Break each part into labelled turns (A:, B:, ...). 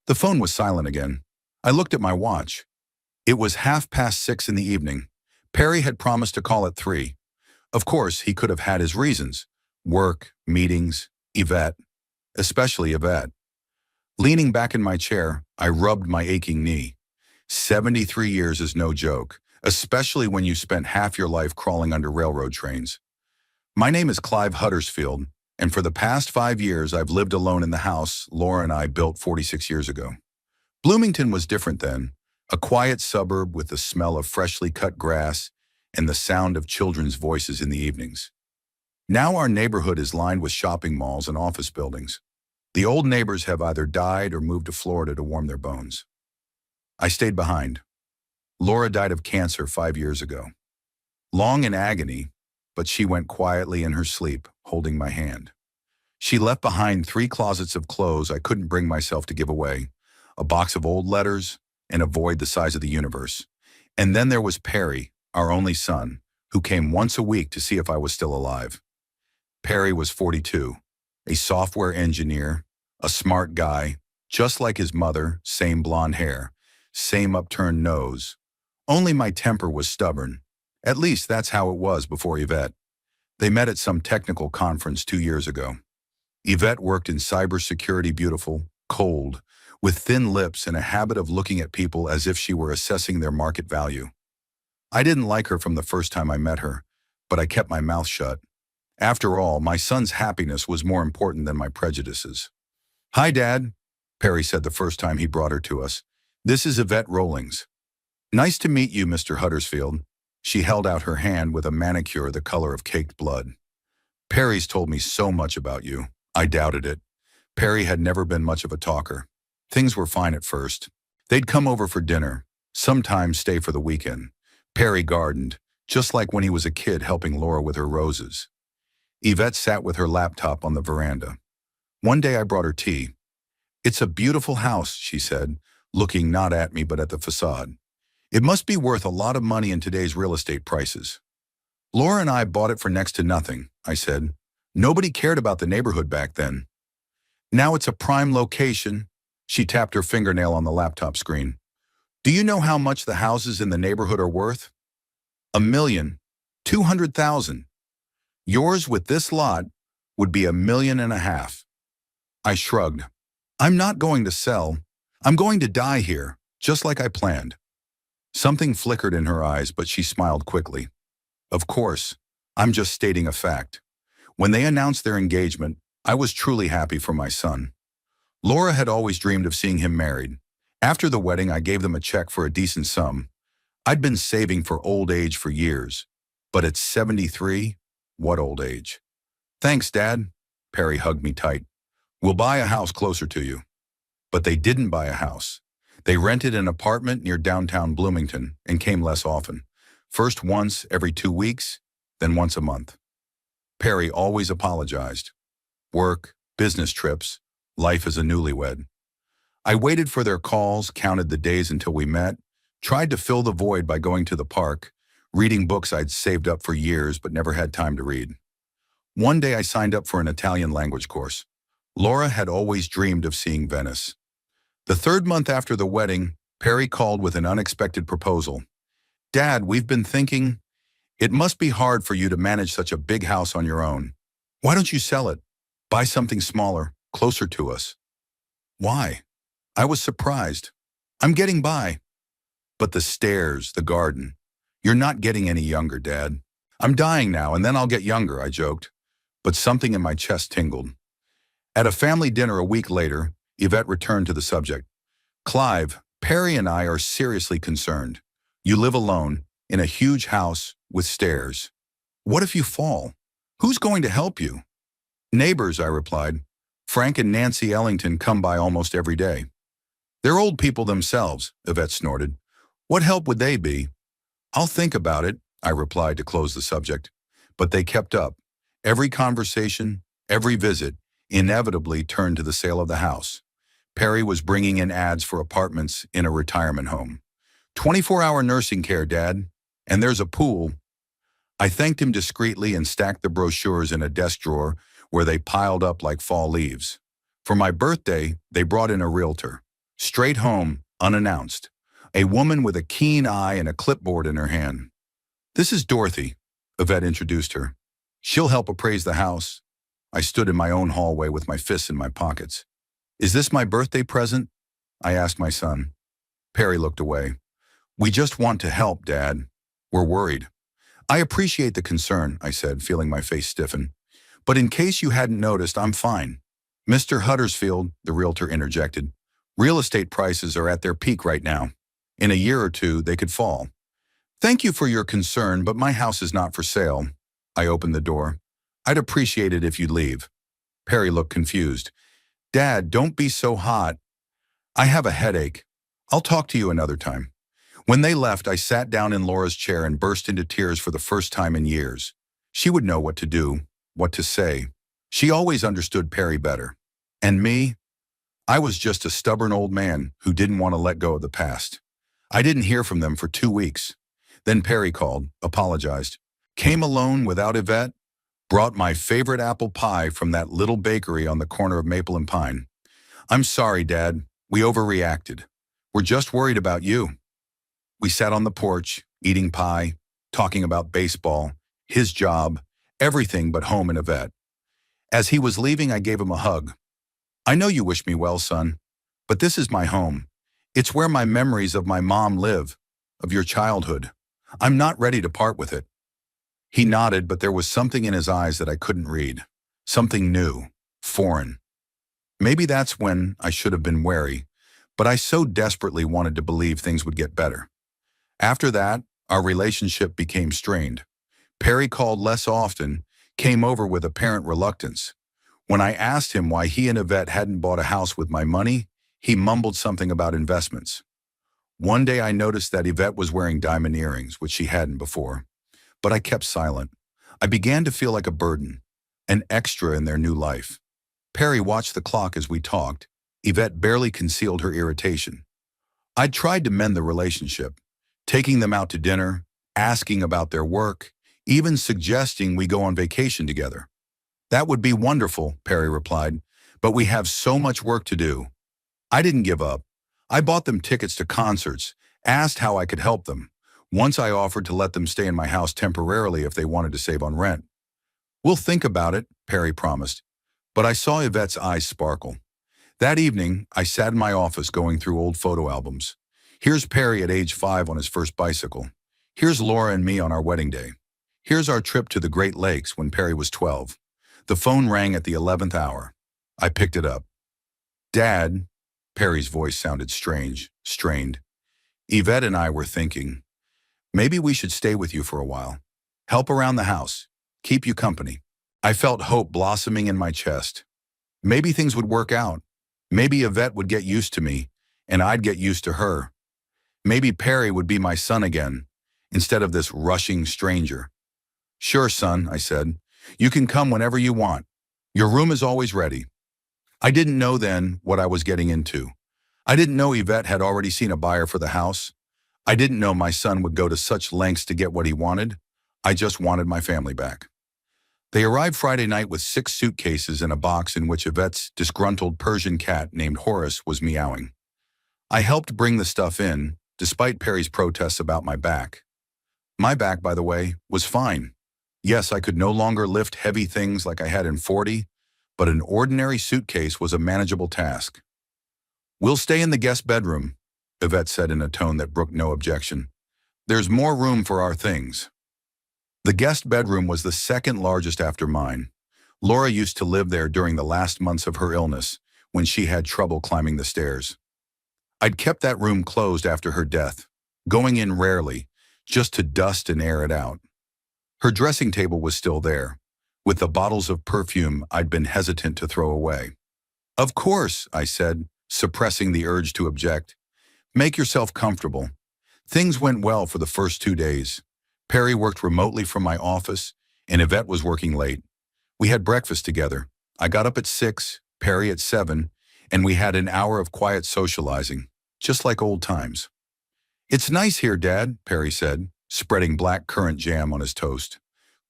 A: The phone was silent again. I looked at my watch. It was 6:30 in the evening. Perry had promised to call at 3. Of course, he could have had his reasons. Work, meetings, Yvette. Especially Yvette. Leaning back in my chair, I rubbed my aching knee. 73 years is no joke, especially when you spent half your life crawling under railroad trains. My name is Clive Huddersfield, and for the past 5 years I've lived alone in the house Laura and I built 46 years ago. Bloomington was different then, a quiet suburb with the smell of freshly cut grass and the sound of children's voices in the evenings. Now our neighborhood is lined with shopping malls and office buildings. The old neighbors have either died or moved to Florida to warm their bones. I stayed behind. Laura died of cancer 5 years ago. Long in agony, but she went quietly in her sleep, holding my hand. She left behind 3 closets of clothes I couldn't bring myself to give away, a box of old letters, and a void the size of the universe. And then there was Perry, our only son, who came once a week to see if I was still alive. Perry was 42, a software engineer, a smart guy, just like his mother, same blonde hair, same upturned nose. Only my temper was stubborn. At least that's how it was before Yvette. They met at some technical conference 2 years ago. Yvette worked in cybersecurity, beautiful, cold, with thin lips and a habit of looking at people as if she were assessing their market value. I didn't like her from the first time I met her, but I kept my mouth shut. After all, my son's happiness was more important than my prejudices. "Hi, Dad," Perry said the first time he brought her to us. "This is Yvette Rollings." "Nice to meet you, Mr. Huddersfield." She held out her hand with a manicure the color of caked blood. "Perry's told me so much about you." I doubted it. Perry had never been much of a talker. Things were fine at first. They'd come over for dinner, sometimes stay for the weekend. Perry gardened, just like when he was a kid helping Laura with her roses. Yvette sat with her laptop on the veranda. One day I brought her tea. "It's a beautiful house," she said, looking not at me but at the facade. "It must be worth a lot of money in today's real estate prices." "Laura and I bought it for next to nothing," I said. "Nobody cared about the neighborhood back then. Now it's a prime location." She tapped her fingernail on the laptop screen. "Do you know how much the houses in the neighborhood are worth? $1,200,000. Yours with this lot would be $1.5 million. I shrugged. "I'm not going to sell. I'm going to die here, just like I planned." Something flickered in her eyes, but she smiled quickly. "Of course, I'm just stating a fact." When they announced their engagement, I was truly happy for my son. Laura had always dreamed of seeing him married. After the wedding, I gave them a check for a decent sum. I'd been saving for old age for years. But at 73, what old age? "Thanks, Dad." Perry hugged me tight. "We'll buy a house closer to you." But they didn't buy a house. They rented an apartment near downtown Bloomington and came less often. First once every 2 weeks, then once a month. Perry always apologized. Work, business trips, life as a newlywed. I waited for their calls, counted the days until we met, tried to fill the void by going to the park, reading books I'd saved up for years but never had time to read. One day I signed up for an Italian language course. Laura had always dreamed of seeing Venice. The 3rd month after the wedding, Perry called with an unexpected proposal. "Dad, we've been thinking, it must be hard for you to manage such a big house on your own. Why don't you sell it? Buy something smaller, closer to us." "Why?" I was surprised. "I'm getting by." "But the stairs, the garden. You're not getting any younger, Dad." "I'm dying now, and then I'll get younger," I joked. But something in my chest tingled. At a family dinner a week later, Yvette returned to the subject. "Clive, Perry and I are seriously concerned. You live alone, in a huge house, with stairs. What if you fall? Who's going to help you?" "Neighbors," I replied. "Frank and Nancy Ellington come by almost every day." "They're old people themselves," Yvette snorted. "What help would they be?" "I'll think about it," I replied to close the subject. But they kept up. Every conversation, every visit, inevitably turned to the sale of the house. Perry was bringing in ads for apartments in a retirement home. 24-hour nursing care, Dad. And there's a pool." I thanked him discreetly and stacked the brochures in a desk drawer where they piled up like fall leaves. For my birthday, they brought in a realtor. straight home, unannounced. A woman with a keen eye and a clipboard in her hand. "This is Dorothy," Yvette introduced her. "She'll help appraise the house." I stood in my own hallway with my fists in my pockets. "Is this my birthday present?" I asked my son. Perry looked away. "We just want to help, Dad. We're worried." "I appreciate the concern," I said, feeling my face stiffen. "But in case you hadn't noticed, I'm fine." "Mr. Huddersfield," the realtor interjected, "real estate prices are at their peak right now. In a year or two, they could fall." "Thank you for your concern, but my house is not for sale." I opened the door. "I'd appreciate it if you'd leave." Perry looked confused. "Dad, don't be so hot. I have a headache. I'll talk to you another time." When they left, I sat down in Laura's chair and burst into tears for the first time in years. She would know what to do, what to say. She always understood Perry better. And me? I was just a stubborn old man who didn't want to let go of the past. I didn't hear from them for 2 weeks. Then Perry called, apologized, came alone without Yvette, brought my favorite apple pie from that little bakery on the corner of Maple and Pine. "I'm sorry, Dad. We overreacted. We're just worried about you." We sat on the porch, eating pie, talking about baseball, his job, everything but home and Yvette. As he was leaving, I gave him a hug. "I know you wish me well, son, but this is my home. It's where my memories of my mom live, of your childhood. I'm not ready to part with it." He nodded, but there was something in his eyes that I couldn't read. Something new, foreign. Maybe that's when I should have been wary, but I so desperately wanted to believe things would get better. After that, our relationship became strained. Perry called less often, came over with apparent reluctance. When I asked him why he and Yvette hadn't bought a house with my money, he mumbled something about investments. One day I noticed that Yvette was wearing diamond earrings, which she hadn't before. But I kept silent. I began to feel like a burden, an extra in their new life. Perry watched the clock as we talked. Yvette barely concealed her irritation. I'd tried to mend the relationship, taking them out to dinner, asking about their work, even suggesting we go on vacation together. "That would be wonderful," Perry replied, "but we have so much work to do." I didn't give up. I bought them tickets to concerts, asked how I could help them. Once I offered to let them stay in my house temporarily if they wanted to save on rent. "We'll think about it," Perry promised. But I saw Yvette's eyes sparkle. That evening, I sat in my office going through old photo albums. Here's Perry at age 5 on his first bicycle. Here's Laura and me on our wedding day. Here's our trip to the Great Lakes when Perry was 12. The phone rang at the 11th hour. I picked it up. "Dad," Perry's voice sounded strange, strained. "Yvette and I were thinking, maybe we should stay with you for a while. Help around the house. Keep you company." I felt hope blossoming in my chest. Maybe things would work out. Maybe Yvette would get used to me, and I'd get used to her. Maybe Perry would be my son again, instead of this rushing stranger. "Sure, son," I said. "You can come whenever you want. Your room is always ready." I didn't know then what I was getting into. I didn't know Yvette had already seen a buyer for the house. I didn't know my son would go to such lengths to get what he wanted. I just wanted my family back. They arrived Friday night with 6 suitcases and a box in which Yvette's disgruntled Persian cat named Horace was meowing. I helped bring the stuff in, despite Perry's protests about my back. My back, by the way, was fine. Yes, I could no longer lift heavy things like I had in 40, but an ordinary suitcase was a manageable task. "We'll stay in the guest bedroom," Yvette said in a tone that brooked no objection. "There's more room for our things." The guest bedroom was the second largest after mine. Laura used to live there during the last months of her illness, when she had trouble climbing the stairs. I'd kept that room closed after her death, going in rarely, just to dust and air it out. Her dressing table was still there, with the bottles of perfume I'd been hesitant to throw away. "Of course," I said, suppressing the urge to object. "Make yourself comfortable." Things went well for the first 2 days. Perry worked remotely from my office, and Yvette was working late. We had breakfast together. I got up at 6, Perry at 7, and we had an hour of quiet socializing, just like old times. "It's nice here, Dad," Perry said, spreading black currant jam on his toast.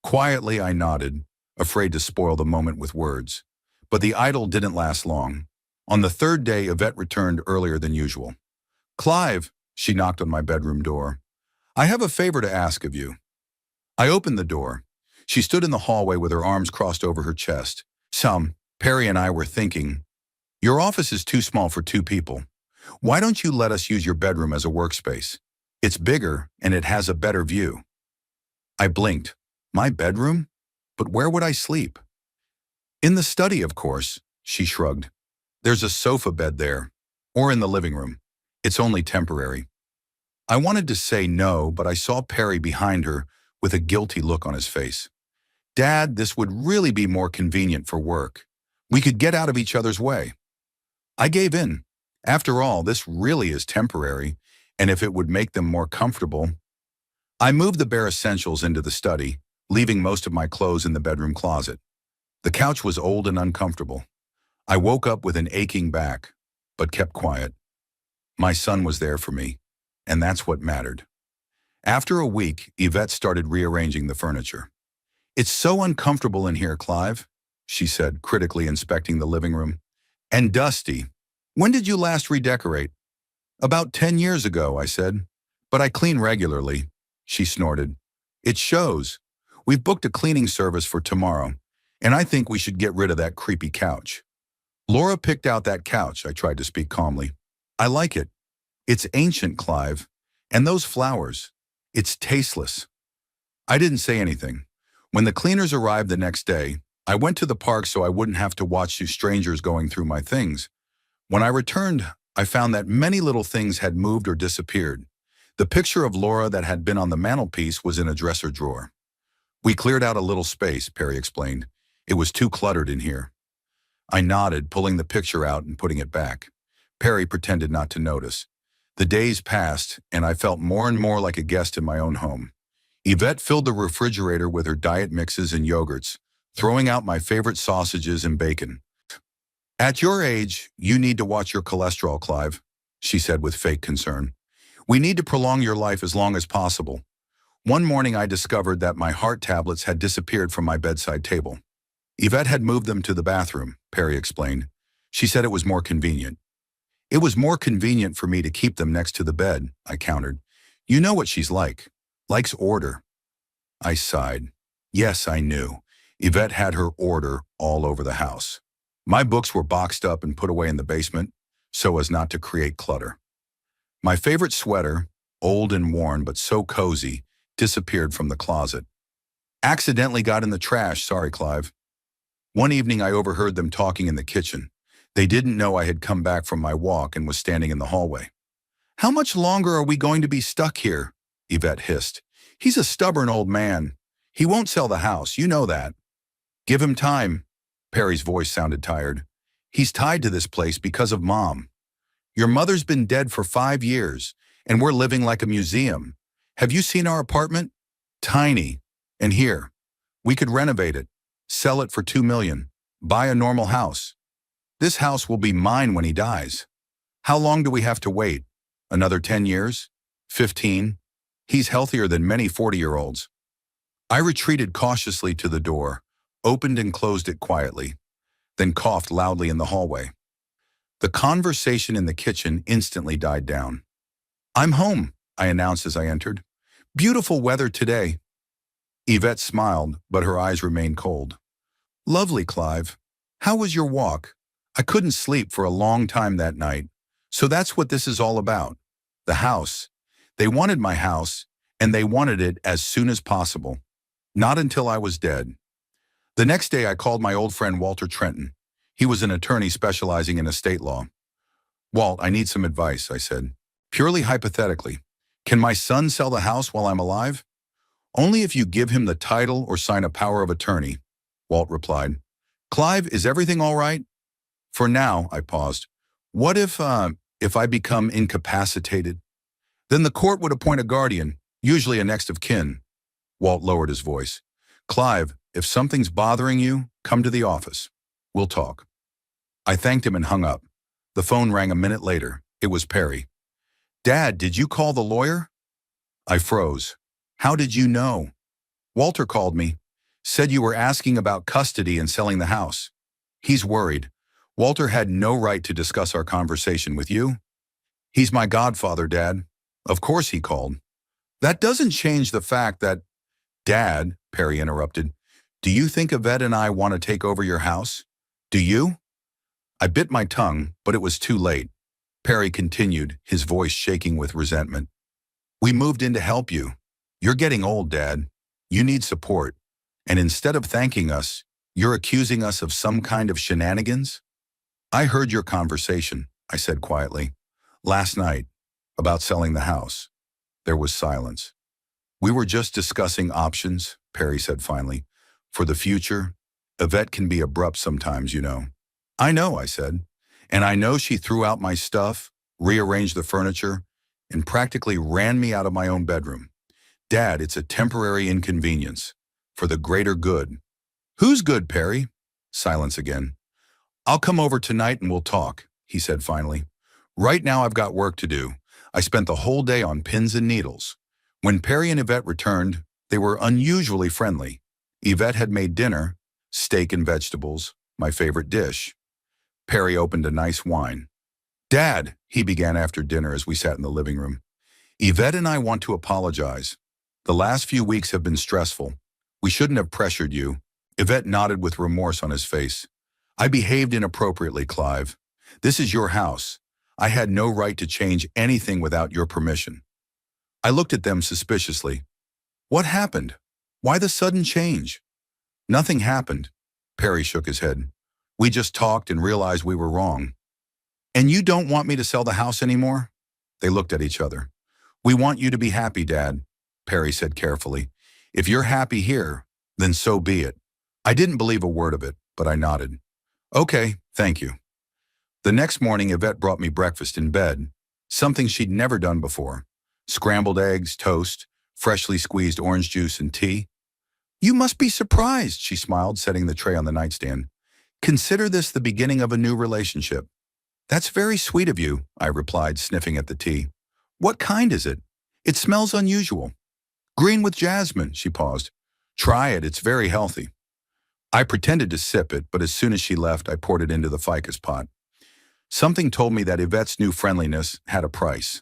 A: Quietly, I nodded, afraid to spoil the moment with words. But the idyll didn't last long. On the third day, Yvette returned earlier than usual. "Clive," she knocked on my bedroom door. "I have a favor to ask of you." I opened the door. She stood in the hallway with her arms crossed over her chest. Perry and I were thinking, "Your office is too small for two people. Why don't you let us use your bedroom as a workspace? It's bigger and it has a better view." I blinked. My bedroom? But where would I sleep? "In the study, of course," she shrugged. "There's a sofa bed there. Or in the living room. It's only temporary." I wanted to say no, but I saw Perry behind her with a guilty look on his face. "Dad, this would really be more convenient for work. We could get out of each other's way." I gave in. After all, this really is temporary, and if it would make them more comfortable. I moved the bare essentials into the study, leaving most of my clothes in the bedroom closet. The couch was old and uncomfortable. I woke up with an aching back, but kept quiet. My son was there for me, and that's what mattered. After a week, Yvette started rearranging the furniture. "It's so uncomfortable in here, Clive," she said, critically inspecting the living room. "And dusty. When did you last redecorate?" "About 10 years ago," I said. "But I clean regularly," she snorted. "It shows. We've booked a cleaning service for tomorrow, and I think we should get rid of that creepy couch." "Laura picked out that couch," I tried to speak calmly. "I like it. It's ancient, Clive. And those flowers. It's tasteless." I didn't say anything. When the cleaners arrived the next day, I went to the park so I wouldn't have to watch two strangers going through my things. When I returned, I found that many little things had moved or disappeared. The picture of Laura that had been on the mantelpiece was in a dresser drawer. "We cleared out a little space," Perry explained. "It was too cluttered in here." I nodded, pulling the picture out and putting it back. Perry pretended not to notice. The days passed, and I felt more and more like a guest in my own home. Yvette filled the refrigerator with her diet mixes and yogurts, throwing out my favorite sausages and bacon. "At your age, you need to watch your cholesterol, Clive," she said with fake concern. "We need to prolong your life as long as possible." One morning I discovered that my heart tablets had disappeared from my bedside table. "Yvette had moved them to the bathroom," Perry explained. "She said it was more convenient." "It was more convenient for me to keep them next to the bed," I countered. "You know what she's like. Likes order." I sighed. Yes, I knew. Yvette had her order all over the house. My books were boxed up and put away in the basement, so as not to create clutter. My favorite sweater, old and worn but so cozy, disappeared from the closet. "Accidentally got in the trash, sorry, Clive." One evening I overheard them talking in the kitchen. They didn't know I had come back from my walk and was standing in the hallway. "How much longer are we going to be stuck here?" Yvette hissed. "He's a stubborn old man. He won't sell the house, you know that." "Give him time." Perry's voice sounded tired. "He's tied to this place because of Mom. Your mother's been dead for 5 years, and we're living like a museum. Have you seen our apartment? Tiny. And here, we could renovate it, sell it for $2 million, buy a normal house. This house will be mine when he dies. How long do we have to wait? Another 10 years? 15? He's healthier than many 40-year-olds. I retreated cautiously to the door, opened and closed it quietly, then coughed loudly in the hallway. The conversation in the kitchen instantly died down. "I'm home," I announced as I entered. "Beautiful weather today." Yvette smiled, but her eyes remained cold. "Lovely, Clive. How was your walk? I couldn't sleep for a long time that night. So that's what this is all about. The house. They wanted my house, and they wanted it as soon as possible. Not until I was dead." The next day I called my old friend Walter Trenton. He was an attorney specializing in estate law. "Walt, I need some advice," I said. "Purely hypothetically. Can my son sell the house while I'm alive?" "Only if you give him the title or sign a power of attorney," Walt replied. "Clive, is everything all right?" "For now," I paused. "What if I become incapacitated?" "Then the court would appoint a guardian, usually a next of kin." Walt lowered his voice. "Clive, if something's bothering you, come to the office. We'll talk." I thanked him and hung up. The phone rang a minute later. It was Perry. "Dad, did you call the lawyer?" I froze. "How did you know?" "Walter called me. Said you were asking about custody and selling the house. He's worried. Walter had no right to discuss our conversation with you. He's my godfather, Dad. Of course he called. That doesn't change the fact that, Dad, Perry interrupted, do you think Yvette and I want to take over your house? Do you? I bit my tongue, but it was too late. Perry continued, his voice shaking with resentment. We moved in to help you. You're getting old, Dad. You need support. And instead of thanking us, you're accusing us of some kind of shenanigans? I heard your conversation, I said quietly. Last night, about selling the house. There was silence. We were just discussing options, Perry said finally. For the future, Yvette can be abrupt sometimes, you know. I know, I said. And I know she threw out my stuff, rearranged the furniture, and practically ran me out of my own bedroom. Dad, it's a temporary inconvenience. For the greater good. Who's good, Perry? Silence again. I'll come over tonight and we'll talk, he said finally. Right now I've got work to do. I spent the whole day on pins and needles. When Perry and Yvette returned, they were unusually friendly. Yvette had made dinner, steak and vegetables, my favorite dish. Perry opened a nice wine. Dad, he began after dinner as we sat in the living room. Yvette and I want to apologize. The last few weeks have been stressful. We shouldn't have pressured you. Yvette nodded with remorse on his face. I behaved inappropriately, Clive. This is your house. I had no right to change anything without your permission. I looked at them suspiciously. What happened? Why the sudden change? Nothing happened. Perry shook his head. We just talked and realized we were wrong. And you don't want me to sell the house anymore? They looked at each other. We want you to be happy, Dad, Perry said carefully. If you're happy here, then so be it. I didn't believe a word of it, but I nodded. Okay, thank you. The next morning, Yvette brought me breakfast in bed, something she'd never done before. Scrambled eggs, toast, freshly squeezed orange juice, and tea. You must be surprised, she smiled, setting the tray on the nightstand. Consider this the beginning of a new relationship. That's very sweet of you, I replied, sniffing at the tea. What kind is it? It smells unusual. Green with jasmine, she paused. Try it, it's very healthy. I pretended to sip it, but as soon as she left, I poured it into the ficus pot. Something told me that Yvette's new friendliness had a price.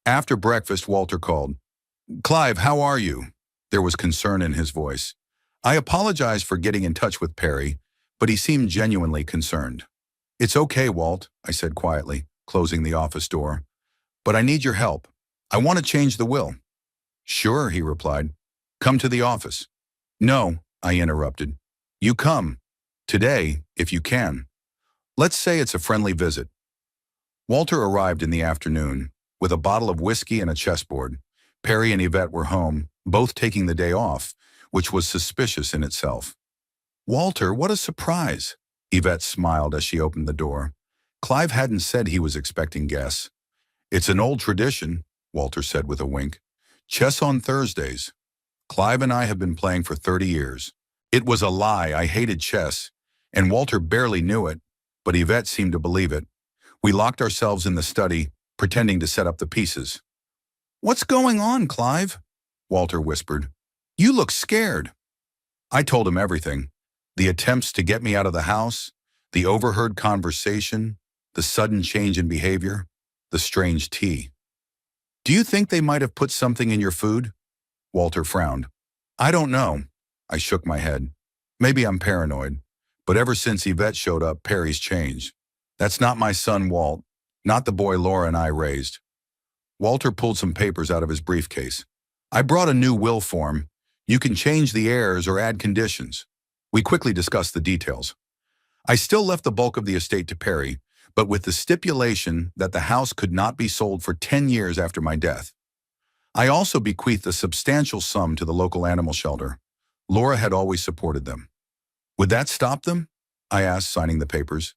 A: After breakfast, Walter called. Clive, how are you? There was concern in his voice. I apologized for getting in touch with Perry, but he seemed genuinely concerned. It's okay, Walt, I said quietly, closing the office door. But I need your help. I want to change the will. Sure, he replied. Come to the office. No, I interrupted. You come. Today, if you can. Let's say it's a friendly visit. Walter arrived in the afternoon, with a bottle of whiskey and a chessboard. Perry and Yvette were home, both taking the day off, which was suspicious in itself. Walter, what a surprise! Yvette smiled as she opened the door. Clive hadn't said he was expecting guests. It's an old tradition, Walter said with a wink. Chess on Thursdays. Clive and I have been playing for 30 years. It was a lie, I hated chess, and Walter barely knew it, but Yvette seemed to believe it. We locked ourselves in the study, pretending to set up the pieces. What's going on, Clive? Walter whispered. You look scared. I told him everything. The attempts to get me out of the house, the overheard conversation, the sudden change in behavior, the strange tea. Do you think they might have put something in your food? Walter frowned. I don't know. I shook my head. Maybe I'm paranoid. But ever since Yvette showed up, Perry's changed. That's not my son, Walt. Not the boy Laura and I raised. Walter pulled some papers out of his briefcase. I brought a new will form. You can change the heirs or add conditions. We quickly discussed the details. I still left the bulk of the estate to Perry, but with the stipulation that the house could not be sold for 10 years after my death. I also bequeathed a substantial sum to the local animal shelter. Laura had always supported them. Would that stop them? I asked, signing the papers.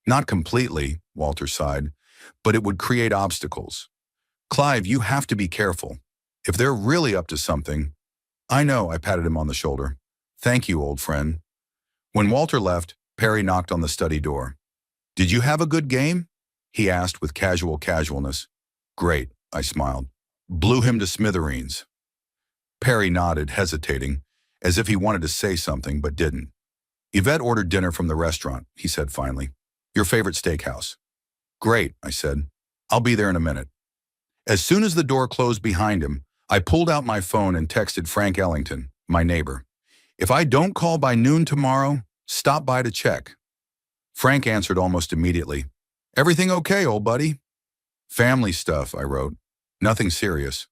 A: Not completely, Walter sighed, but it would create obstacles. Clive, you have to be careful. If they're really up to something. I know, I patted him on the shoulder. Thank you, old friend. When Walter left, Perry knocked on the study door. Did you have a good game? He asked with casualness. Great, I smiled. Blew him to smithereens. Perry nodded, hesitating, as if he wanted to say something but didn't. Yvette ordered dinner from the restaurant, he said finally. Your favorite steakhouse. Great, I said. I'll be there in a minute. As soon as the door closed behind him, I pulled out my phone and texted Frank Ellington, my neighbor. If I don't call by noon tomorrow, stop by to check. Frank answered almost immediately. Everything okay, old buddy? Family stuff, I wrote. Nothing serious.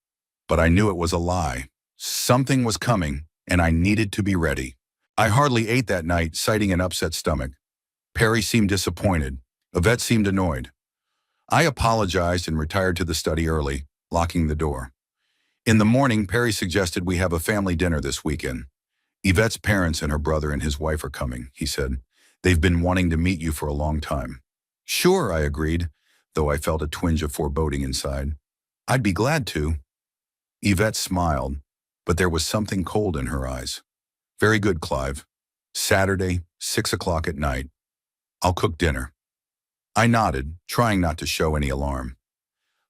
A: But I knew it was a lie. Something was coming, and I needed to be ready. I hardly ate that night, citing an upset stomach. Perry seemed disappointed. Yvette seemed annoyed. I apologized and retired to the study early, locking the door. In the morning, Perry suggested we have a family dinner this weekend. Yvette's parents and her brother and his wife are coming, he said. They've been wanting to meet you for a long time. Sure, I agreed, though I felt a twinge of foreboding inside. I'd be glad to. Yvette smiled, but there was something cold in her eyes. Very good, Clive. Saturday, 6 o'clock at night. I'll cook dinner. I nodded, trying not to show any alarm.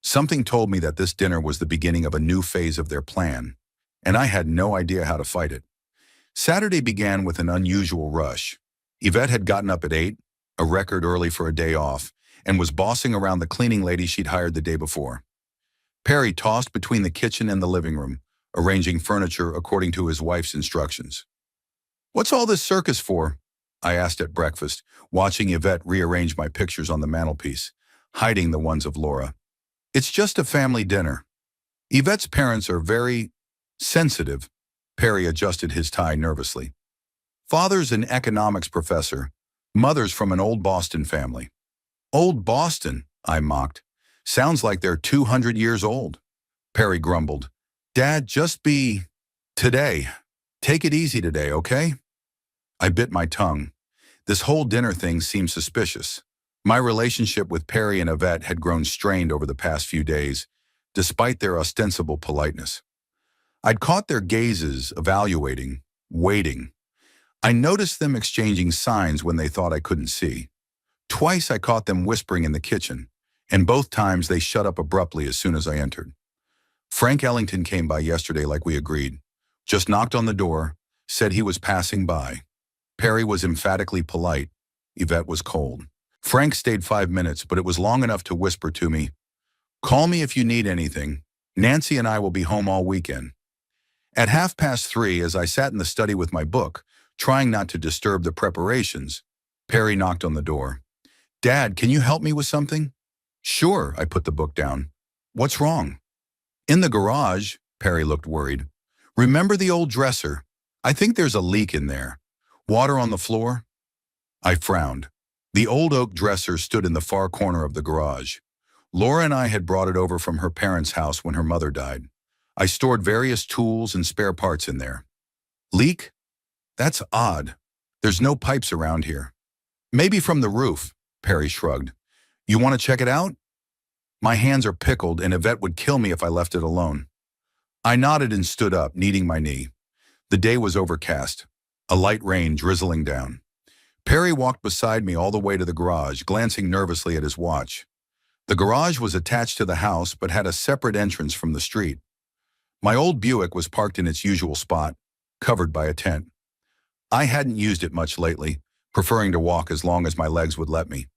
A: Something told me that this dinner was the beginning of a new phase of their plan, and I had no idea how to fight it. Saturday began with an unusual rush. Yvette had gotten up at 8, a record early for a day off, and was bossing around the cleaning lady she'd hired the day before. Perry tossed between the kitchen and the living room, arranging furniture according to his wife's instructions. What's all this circus for? I asked at breakfast, watching Yvette rearrange my pictures on the mantelpiece, hiding the ones of Laura. It's just a family dinner. Yvette's parents are very sensitive. Perry adjusted his tie nervously. Father's an economics professor. Mother's from an old Boston family. Old Boston, I mocked. Sounds like they're 200 years old. Perry grumbled. Dad, just be... today. Take it easy today, okay? I bit my tongue. This whole dinner thing seemed suspicious. My relationship with Perry and Yvette had grown strained over the past few days, despite their ostensible politeness. I'd caught their gazes, evaluating, waiting. I noticed them exchanging signs when they thought I couldn't see. Twice I caught them whispering in the kitchen, and both times they shut up abruptly as soon as I entered. Frank Ellington came by yesterday like we agreed. Just knocked on the door, said he was passing by. Perry was emphatically polite. Yvette was cold. Frank stayed 5 minutes, but it was long enough to whisper to me, "Call me if you need anything. Nancy and I will be home all weekend." At 3:30, as I sat in the study with my book, trying not to disturb the preparations, Perry knocked on the door. Dad, can you help me with something? Sure, I put the book down. What's wrong? In the garage, Perry looked worried. Remember the old dresser? I think there's a leak in there. Water on the floor? I frowned. The old oak dresser stood in the far corner of the garage. Laura and I had brought it over from her parents' house when her mother died. I stored various tools and spare parts in there. Leak? That's odd. There's no pipes around here. Maybe from the roof, Perry shrugged. You want to check it out? My hands are pickled and Yvette would kill me if I left it alone. I nodded and stood up, kneading my knee. The day was overcast, a light rain drizzling down. Perry walked beside me all the way to the garage, glancing nervously at his watch. The garage was attached to the house but had a separate entrance from the street. My old Buick was parked in its usual spot, covered by a tent. I hadn't used it much lately, preferring to walk as long as my legs would let me.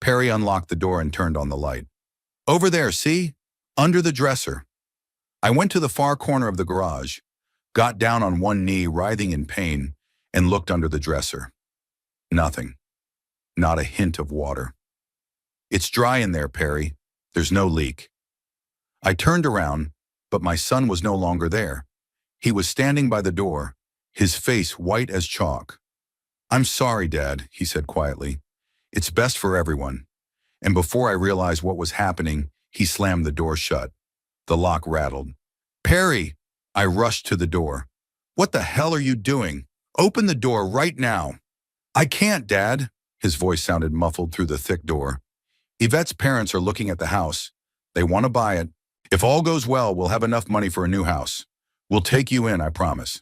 A: Perry unlocked the door and turned on the light. Over there, see? Under the dresser. I went to the far corner of the garage, got down on one knee, writhing in pain, and looked under the dresser. Nothing. Not a hint of water. It's dry in there, Perry. There's no leak. I turned around, but my son was no longer there. He was standing by the door, his face white as chalk. I'm sorry, Dad, he said quietly. It's best for everyone. And before I realized what was happening, he slammed the door shut. The lock rattled. Perry! I rushed to the door. What the hell are you doing? Open the door right now. I can't, Dad. His voice sounded muffled through the thick door. Yvette's parents are looking at the house. They want to buy it. If all goes well, we'll have enough money for a new house. We'll take you in, I promise.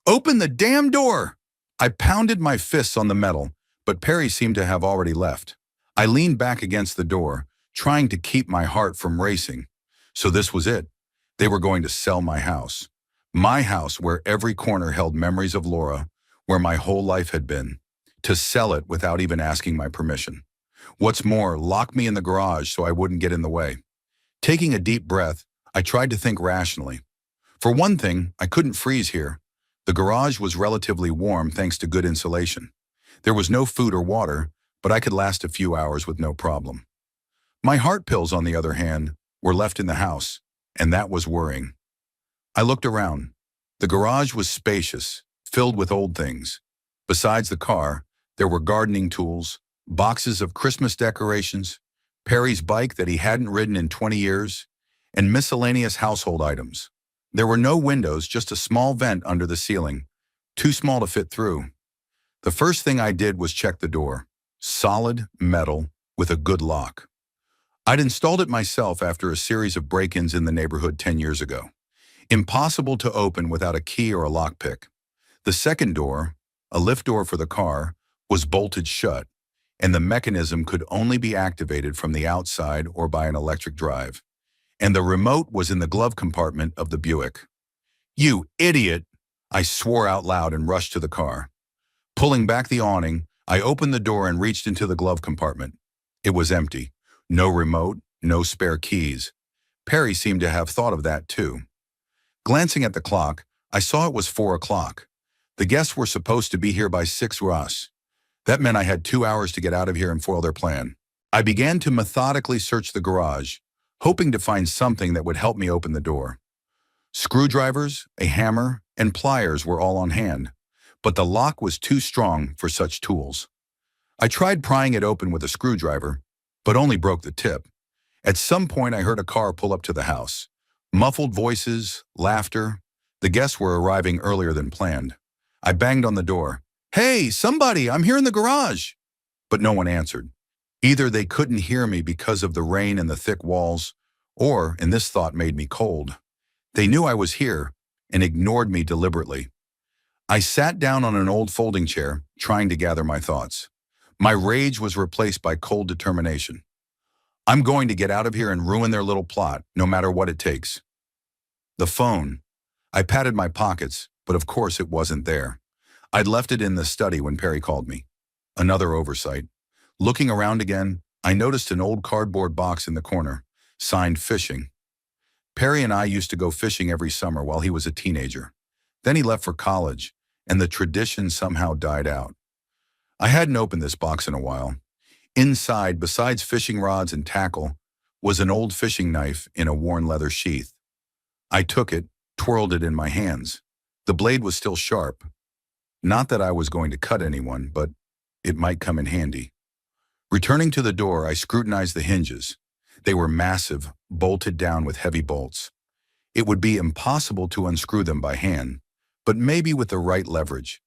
A: Open the damn door! I pounded my fists on the metal, but Perry seemed to have already left. I leaned back against the door, trying to keep my heart from racing. So this was it. They were going to sell my house. My house, where every corner held memories of Laura, where my whole life had been. To sell it without even asking my permission. What's more, locked me in the garage so I wouldn't get in the way. Taking a deep breath, I tried to think rationally. For one thing, I couldn't freeze here. The garage was relatively warm thanks to good insulation. There was no food or water, but I could last a few hours with no problem. My heart pills, on the other hand, were left in the house, and that was worrying. I looked around. The garage was spacious, filled with old things. Besides the car, there were gardening tools, boxes of Christmas decorations, Perry's bike that he hadn't ridden in 20 years, and miscellaneous household items. There were no windows, just a small vent under the ceiling, too small to fit through. The first thing I did was check the door. Solid metal with a good lock. I'd installed it myself after a series of break-ins in the neighborhood 10 years ago. Impossible to open without a key or a lockpick. The second door, a lift door for the car, was bolted shut, and the mechanism could only be activated from the outside or by an electric drive. And the remote was in the glove compartment of the Buick. "You idiot!" I swore out loud and rushed to the car. Pulling back the awning, I opened the door and reached into the glove compartment. It was empty. No remote, no spare keys. Perry seemed to have thought of that too. Glancing at the clock, I saw it was 4 o'clock. The guests were supposed to be here by 6 Ross. That meant I had 2 hours to get out of here and foil their plan. I began to methodically search the garage, hoping to find something that would help me open the door. Screwdrivers, a hammer, and pliers were all on hand, but the lock was too strong for such tools. I tried prying it open with a screwdriver, but only broke the tip. At some point, I heard a car pull up to the house. Muffled voices, laughter. The guests were arriving earlier than planned. I banged on the door. "Hey, somebody, I'm here in the garage." But no one answered. Either they couldn't hear me because of the rain and the thick walls, or, and this thought made me cold, they knew I was here and ignored me deliberately. I sat down on an old folding chair, trying to gather my thoughts. My rage was replaced by cold determination. I'm going to get out of here and ruin their little plot, no matter what it takes. The phone. I patted my pockets, but of course it wasn't there. I'd left it in the study when Perry called me. Another oversight. Looking around again, I noticed an old cardboard box in the corner, signed fishing. Perry and I used to go fishing every summer while he was a teenager. Then he left for college, and the tradition somehow died out. I hadn't opened this box in a while. Inside, besides fishing rods and tackle, was an old fishing knife in a worn leather sheath. I took it, twirled it in my hands. The blade was still sharp. Not that I was going to cut anyone, but it might come in handy. Returning to the door, I scrutinized the hinges. They were massive, bolted down with heavy bolts. It would be impossible to unscrew them by hand, but maybe with the right leverage.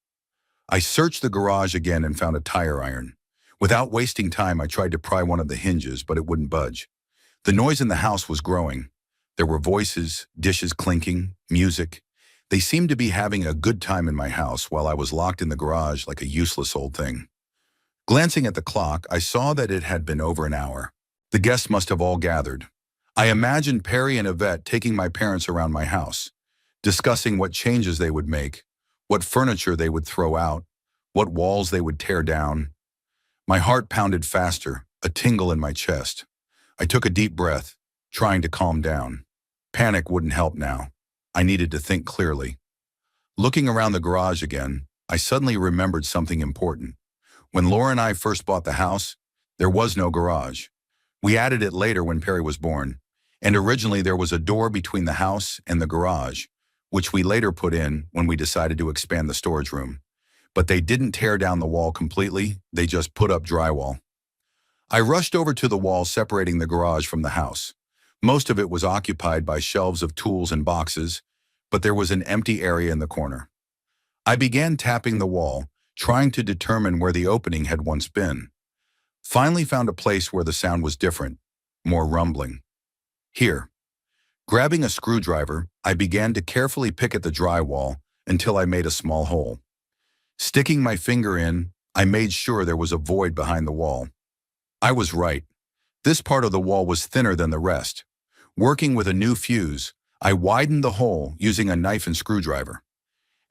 A: I searched the garage again and found a tire iron. Without wasting time, I tried to pry one of the hinges, but it wouldn't budge. The noise in the house was growing. There were voices, dishes clinking, music. They seemed to be having a good time in my house while I was locked in the garage like a useless old thing. Glancing at the clock, I saw that it had been over an hour. The guests must have all gathered. I imagined Perry and Yvette taking my parents around my house, discussing what changes they would make, what furniture they would throw out, what walls they would tear down. My heart pounded faster, a tingle in my chest. I took a deep breath, trying to calm down. Panic wouldn't help now. I needed to think clearly. Looking around the garage again, I suddenly remembered something important. When Laura and I first bought the house, there was no garage. We added it later when Perry was born, and originally there was a door between the house and the garage, which we later put in when we decided to expand the storage room. But they didn't tear down the wall completely, they just put up drywall. I rushed over to the wall separating the garage from the house. Most of it was occupied by shelves of tools and boxes, but there was an empty area in the corner. I began tapping the wall, trying to determine where the opening had once been. Finally found a place where the sound was different, more rumbling. Here. Grabbing a screwdriver, I began to carefully pick at the drywall until I made a small hole. Sticking my finger in, I made sure there was a void behind the wall. I was right. This part of the wall was thinner than the rest. Working with a new fuse, I widened the hole using a knife and screwdriver.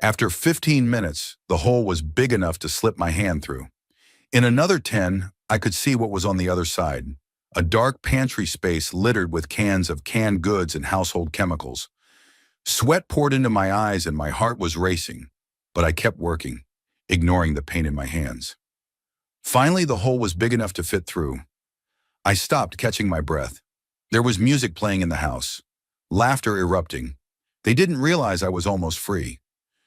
A: After 15 minutes, the hole was big enough to slip my hand through. In another 10, I could see what was on the other side. A dark pantry space littered with cans of canned goods and household chemicals. Sweat poured into my eyes and my heart was racing, but I kept working, ignoring the pain in my hands. Finally, the hole was big enough to fit through. I stopped, catching my breath. There was music playing in the house, laughter erupting. They didn't realize I was almost free.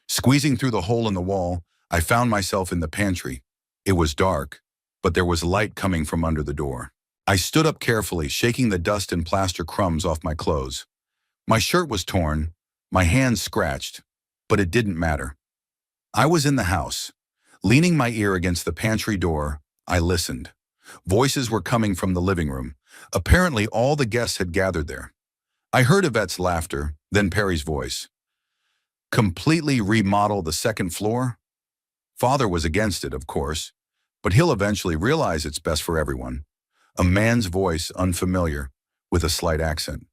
A: Squeezing through the hole in the wall, I found myself in the pantry. It was dark, but there was light coming from under the door. I stood up carefully, shaking the dust and plaster crumbs off my clothes. My shirt was torn, my hands scratched, but it didn't matter. I was in the house. Leaning my ear against the pantry door, I listened. Voices were coming from the living room. Apparently, all the guests had gathered there. I heard Yvette's laughter, then Perry's voice. Completely remodel the second floor? Father was against it, of course, but he'll eventually realize it's best for everyone. A man's voice, unfamiliar, with a slight accent.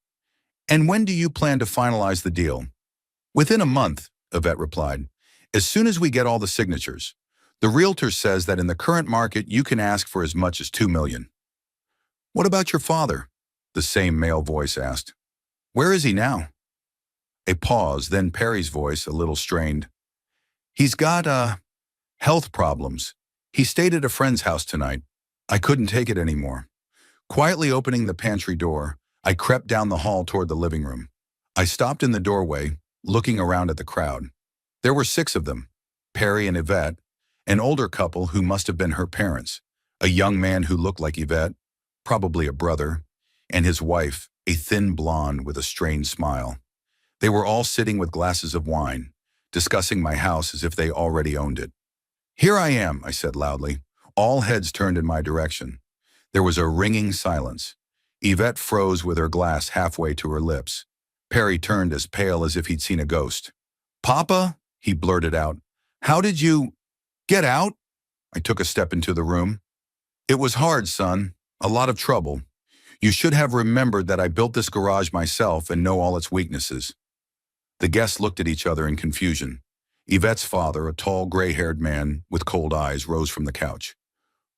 A: And when do you plan to finalize the deal? Within a month, Yvette replied. As soon as we get all the signatures. The realtor says that in the current market you can ask for as much as $2 million. What about your father? The same male voice asked. Where is he now? A pause, then Perry's voice, a little strained. He's got, health problems. He stayed at a friend's house tonight. I couldn't take it anymore. Quietly opening the pantry door, I crept down the hall toward the living room. I stopped in the doorway, looking around at the crowd. There were 6 of them, Perry and Yvette, an older couple who must have been her parents, a young man who looked like Yvette, probably a brother, and his wife, a thin blonde with a strained smile. They were all sitting with glasses of wine, discussing my house as if they already owned it. Here I am, I said loudly. All heads turned in my direction. There was a ringing silence. Yvette froze with her glass halfway to her lips. Perry turned as pale as if he'd seen a ghost. Papa, he blurted out, how did you... Get out? I took a step into the room. It was hard, son. A lot of trouble. You should have remembered that I built this garage myself and know all its weaknesses. The guests looked at each other in confusion. Yvette's father, a tall, gray-haired man with cold eyes, rose from the couch.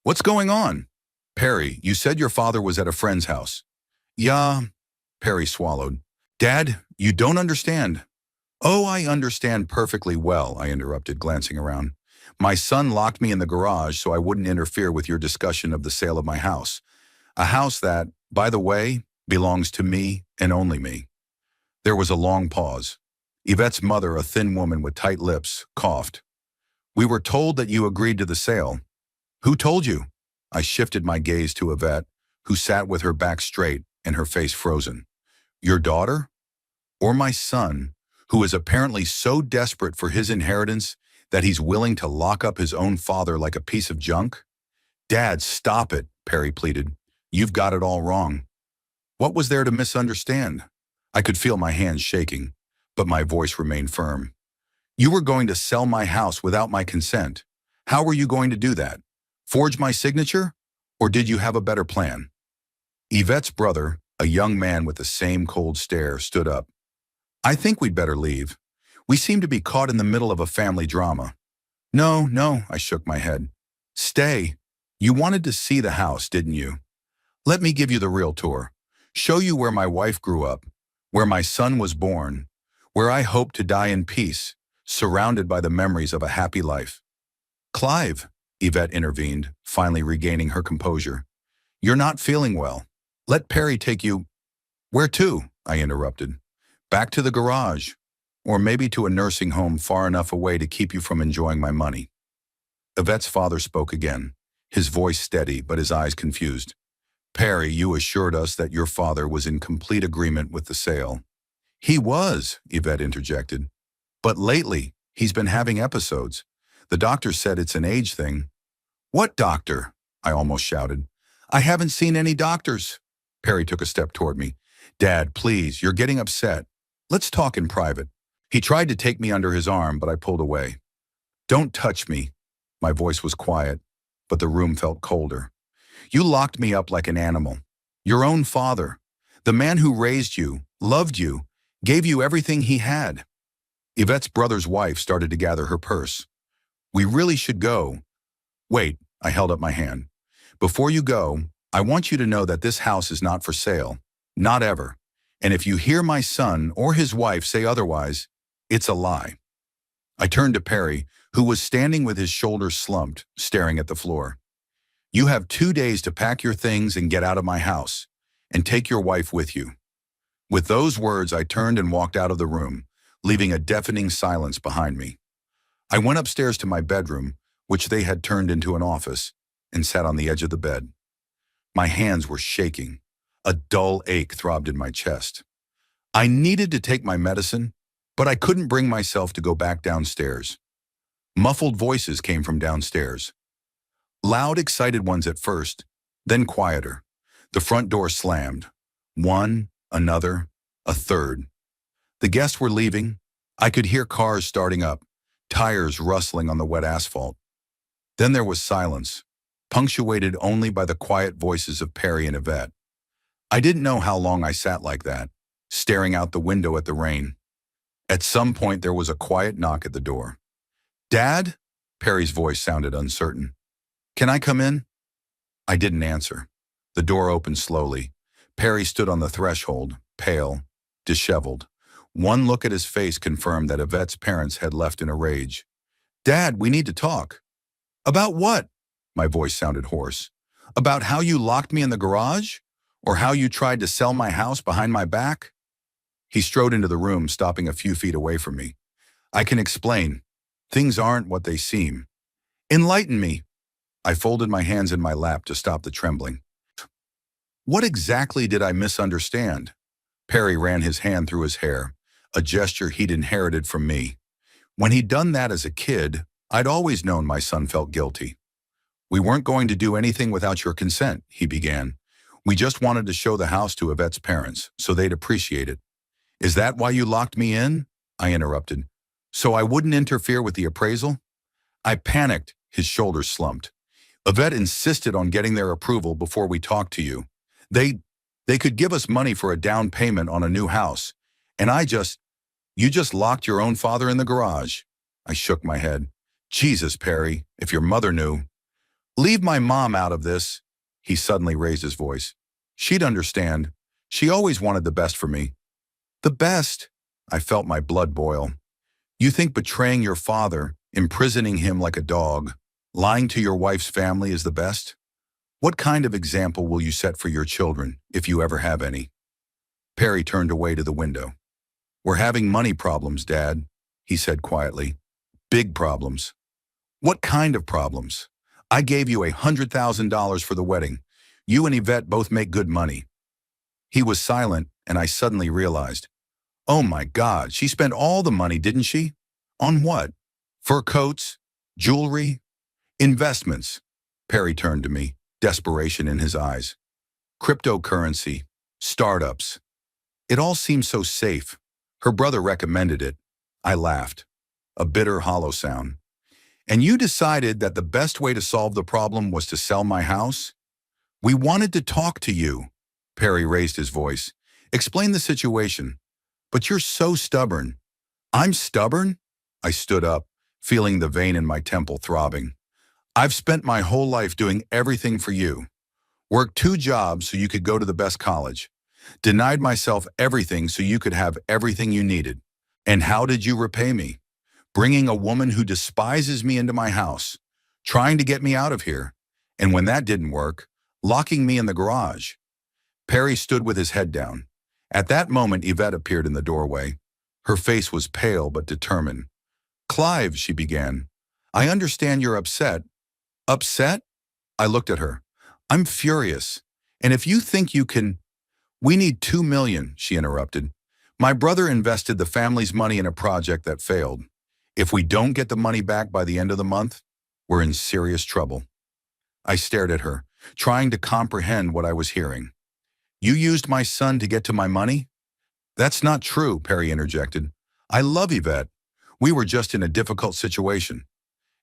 A: What's going on? Perry, you said your father was at a friend's house. Yeah, Perry swallowed. Dad, you don't understand. Oh, I understand perfectly well, I interrupted, glancing around. My son locked me in the garage so I wouldn't interfere with your discussion of the sale of my house. A house that, by the way, belongs to me and only me. There was a long pause. Yvette's mother, a thin woman with tight lips, coughed. We were told that you agreed to the sale. Who told you? I shifted my gaze to Yvette, who sat with her back straight and her face frozen. Your daughter? Or my son, who is apparently so desperate for his inheritance that he's willing to lock up his own father like a piece of junk? Dad, stop it, Perry pleaded. You've got it all wrong. What was there to misunderstand? I could feel my hands shaking, but my voice remained firm. You were going to sell my house without my consent. How were you going to do that? Forge my signature? Or did you have a better plan? Yvette's brother, a young man with the same cold stare, stood up. I think we'd better leave. We seem to be caught in the middle of a family drama. No, I shook my head. Stay. You wanted to see the house, didn't you? Let me give you the real tour. Show you where my wife grew up, where my son was born, where I hope to die in peace, surrounded by the memories of a happy life. Clive, Yvette intervened, finally regaining her composure. You're not feeling well. Let Perry take you. Where to? I interrupted. Back to the garage. Or maybe to a nursing home far enough away to keep you from enjoying my money. Yvette's father spoke again, his voice steady but his eyes confused. Perry, you assured us that your father was in complete agreement with the sale. He was, Yvette interjected. But lately, he's been having episodes. The doctor said it's an age thing. What doctor? I almost shouted. I haven't seen any doctors. Perry took a step toward me. Dad, please, you're getting upset. Let's talk in private. He tried to take me under his arm, but I pulled away. Don't touch me. My voice was quiet, but the room felt colder. You locked me up like an animal. Your own father, the man who raised you, loved you, gave you everything he had. Yvette's brother's wife started to gather her purse. We really should go. Wait, I held up my hand. Before you go, I want you to know that this house is not for sale. Not ever. And if you hear my son or his wife say otherwise, it's a lie." I turned to Perry, who was standing with his shoulders slumped, staring at the floor. "You have 2 days to pack your things and get out of my house, and take your wife with you." With those words, I turned and walked out of the room, leaving a deafening silence behind me. I went upstairs to my bedroom, which they had turned into an office, and sat on the edge of the bed. My hands were shaking. A dull ache throbbed in my chest. I needed to take my medicine, but I couldn't bring myself to go back downstairs. Muffled voices came from downstairs. Loud, excited ones at first, then quieter. The front door slammed. One, another, a third. The guests were leaving. I could hear cars starting up, tires rustling on the wet asphalt. Then there was silence, punctuated only by the quiet voices of Perry and Yvette. I didn't know how long I sat like that, staring out the window at the rain. At some point, there was a quiet knock at the door. "Dad?" Perry's voice sounded uncertain. "Can I come in?" I didn't answer. The door opened slowly. Perry stood on the threshold, pale, disheveled. One look at his face confirmed that Yvette's parents had left in a rage. "Dad, we need to talk." "About what?" My voice sounded hoarse. "About how you locked me in the garage? Or how you tried to sell my house behind my back?" He strode into the room, stopping a few feet away from me. "I can explain. Things aren't what they seem." "Enlighten me." I folded my hands in my lap to stop the trembling. "What exactly did I misunderstand?" Perry ran his hand through his hair, a gesture he'd inherited from me. When he'd done that as a kid, I'd always known my son felt guilty. "We weren't going to do anything without your consent," he began. "We just wanted to show the house to Yvette's parents, so they'd appreciate it." "Is that why you locked me in?" I interrupted. "So I wouldn't interfere with the appraisal?" I panicked, his shoulders slumped. "Yvette insisted on getting their approval before we talked to you. They could give us money for a down payment on a new house, and you just locked your own father in the garage." I shook my head. "Jesus, Perry, if your mother knew." "Leave my mom out of this." He suddenly raised his voice. "She'd understand. She always wanted the best for me." "The best?" I felt my blood boil. "You think betraying your father, imprisoning him like a dog, lying to your wife's family is the best? What kind of example will you set for your children, if you ever have any?" Perry turned away to the window. "We're having money problems, Dad," he said quietly. "Big problems." "What kind of problems? I gave you $100,000 for the wedding. You and Yvette both make good money." He was silent, and I suddenly realized, oh my God, she spent all the money, didn't she? On what? Fur coats? Jewelry? Investments? Perry turned to me, desperation in his eyes. Cryptocurrency. Startups. It all seemed so safe. Her brother recommended it. I laughed. A bitter, hollow sound. "And you decided that the best way to solve the problem was to sell my house?" "We wanted to talk to you." Perry raised his voice. "Explain the situation. But you're so stubborn." "I'm stubborn?" I stood up, feeling the vein in my temple throbbing. "I've spent my whole life doing everything for you. Worked 2 jobs so you could go to the best college. Denied myself everything so you could have everything you needed. And how did you repay me? Bringing a woman who despises me into my house, trying to get me out of here. And when that didn't work, locking me in the garage." Perry stood with his head down. At that moment, Yvette appeared in the doorway. Her face was pale but determined. "Clive," she began, "I understand you're upset." "Upset?" I looked at her. "I'm furious. And if you think you can—" "We need $2 million, she interrupted. "My brother invested the family's money in a project that failed. If we don't get the money back by the end of the month, we're in serious trouble." I stared at her, trying to comprehend what I was hearing. "You used my son to get to my money?" "That's not true," Perry interjected. "I love Yvette. We were just in a difficult situation.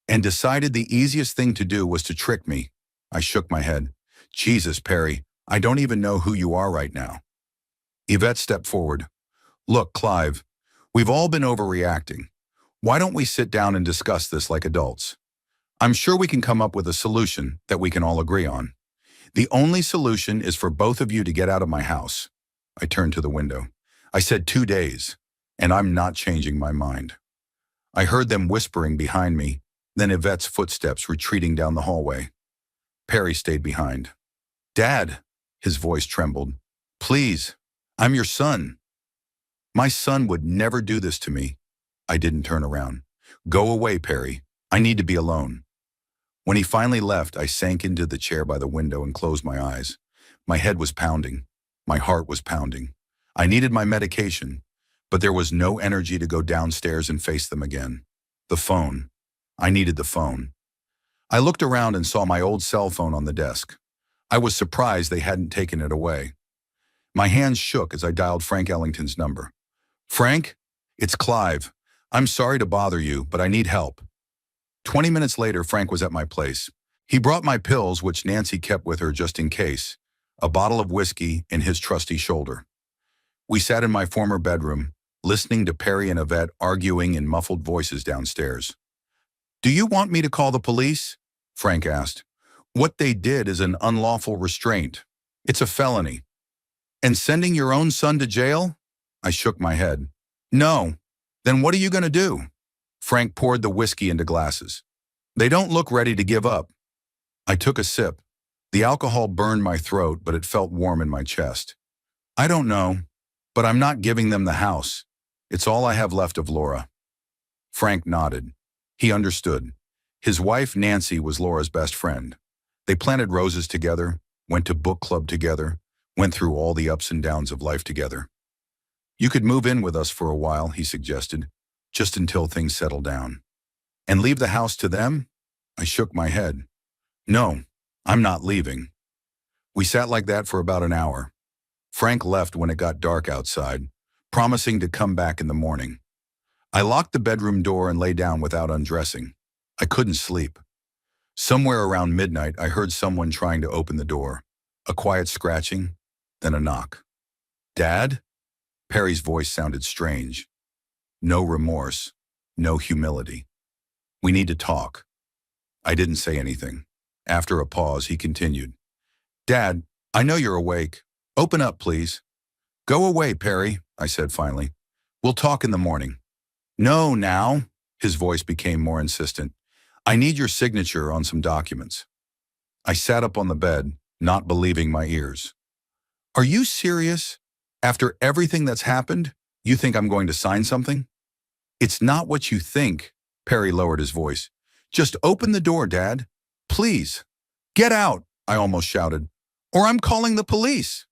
A: And decided the easiest thing to do was to trick me." I shook my head. "Jesus, Perry, I don't even know who you are right now." Yvette stepped forward. "Look, Clive, we've all been overreacting. Why don't we sit down and discuss this like adults? I'm sure we can come up with a solution that we can all agree on." The only solution is for both of you to get out of my house. I turned to the window. I said 2 days, and I'm not changing my mind. I heard them whispering behind me, then Yvette's footsteps retreating down the hallway. Perry stayed behind. Dad, his voice trembled. Please, I'm your son. My son would never do this to me. I didn't turn around. Go away, Perry. I need to be alone. When he finally left, I sank into the chair by the window and closed my eyes. My head was pounding. My heart was pounding. I needed my medication, but there was no energy to go downstairs and face them again. The phone. I needed the phone. I looked around and saw my old cell phone on the desk. I was surprised they hadn't taken it away. My hands shook as I dialed Frank Ellington's number. Frank, it's Clive. I'm sorry to bother you, but I need help. 20 minutes later, Frank was at my place. He brought my pills, which Nancy kept with her just in case, a bottle of whiskey, and his trusty shoulder. We sat in my former bedroom, listening to Perry and Yvette arguing in muffled voices downstairs. Do you want me to call the police? Frank asked. What they did is an unlawful restraint. It's a felony. And sending your own son to jail? I shook my head. No. Then what are you going to do? Frank poured the whiskey into glasses. They don't look ready to give up. I took a sip. The alcohol burned my throat, but it felt warm in my chest. I don't know, but I'm not giving them the house. It's all I have left of Laura. Frank nodded. He understood. His wife, Nancy, was Laura's best friend. They planted roses together, went to book club together, went through all the ups and downs of life together. You could move in with us for a while, he suggested, just until things settle down. And leave the house to them? I shook my head. No, I'm not leaving. We sat like that for about an hour. Frank left when it got dark outside, promising to come back in the morning. I locked the bedroom door and lay down without undressing. I couldn't sleep. Somewhere around midnight, I heard someone trying to open the door. A quiet scratching, then a knock. Dad? Perry's voice sounded strange. No remorse, no humility. We need to talk. I didn't say anything. After a pause, he continued. Dad, I know you're awake. Open up, please. Go away, Perry, I said finally. We'll talk in the morning. No, now. His voice became more insistent. I need your signature on some documents. I sat up on the bed, not believing my ears. Are you serious? After everything that's happened, you think I'm going to sign something? It's not what you think, Perry lowered his voice. Just open the door, Dad. Please. Get out, I almost shouted. Or I'm calling the police.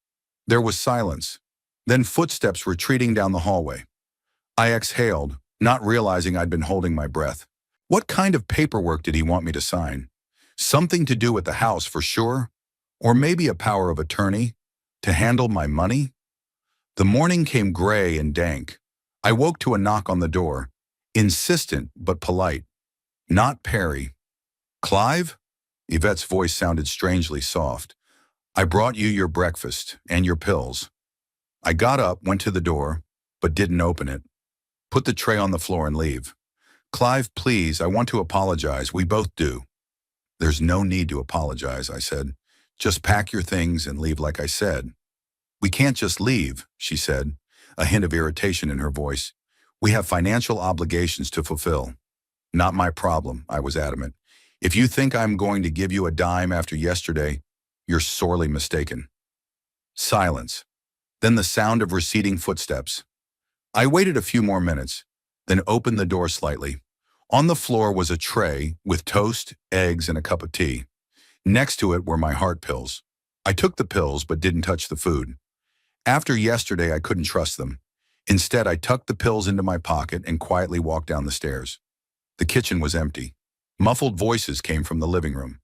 A: There was silence, then footsteps retreating down the hallway. I exhaled, not realizing I'd been holding my breath. What kind of paperwork did he want me to sign? Something to do with the house for sure, or maybe a power of attorney to handle my money? The morning came gray and dank. I woke to a knock on the door, insistent but polite. Not Perry. Clive? Yvette's voice sounded strangely soft. I brought you your breakfast and your pills. I got up, went to the door, but didn't open it. Put the tray on the floor and leave. Clive, please, I want to apologize. We both do. There's no need to apologize, I said. Just pack your things and leave like I said. We can't just leave, she said, a hint of irritation in her voice. We have financial obligations to fulfill. Not my problem, I was adamant. If you think I'm going to give you a dime after yesterday, you're sorely mistaken. Silence. Then the sound of receding footsteps. I waited a few more minutes, then opened the door slightly. On the floor was a tray with toast, eggs, and a cup of tea. Next to it were my heart pills. I took the pills but didn't touch the food. After yesterday, I couldn't trust them. Instead, I tucked the pills into my pocket and quietly walked down the stairs. The kitchen was empty. Muffled voices came from the living room.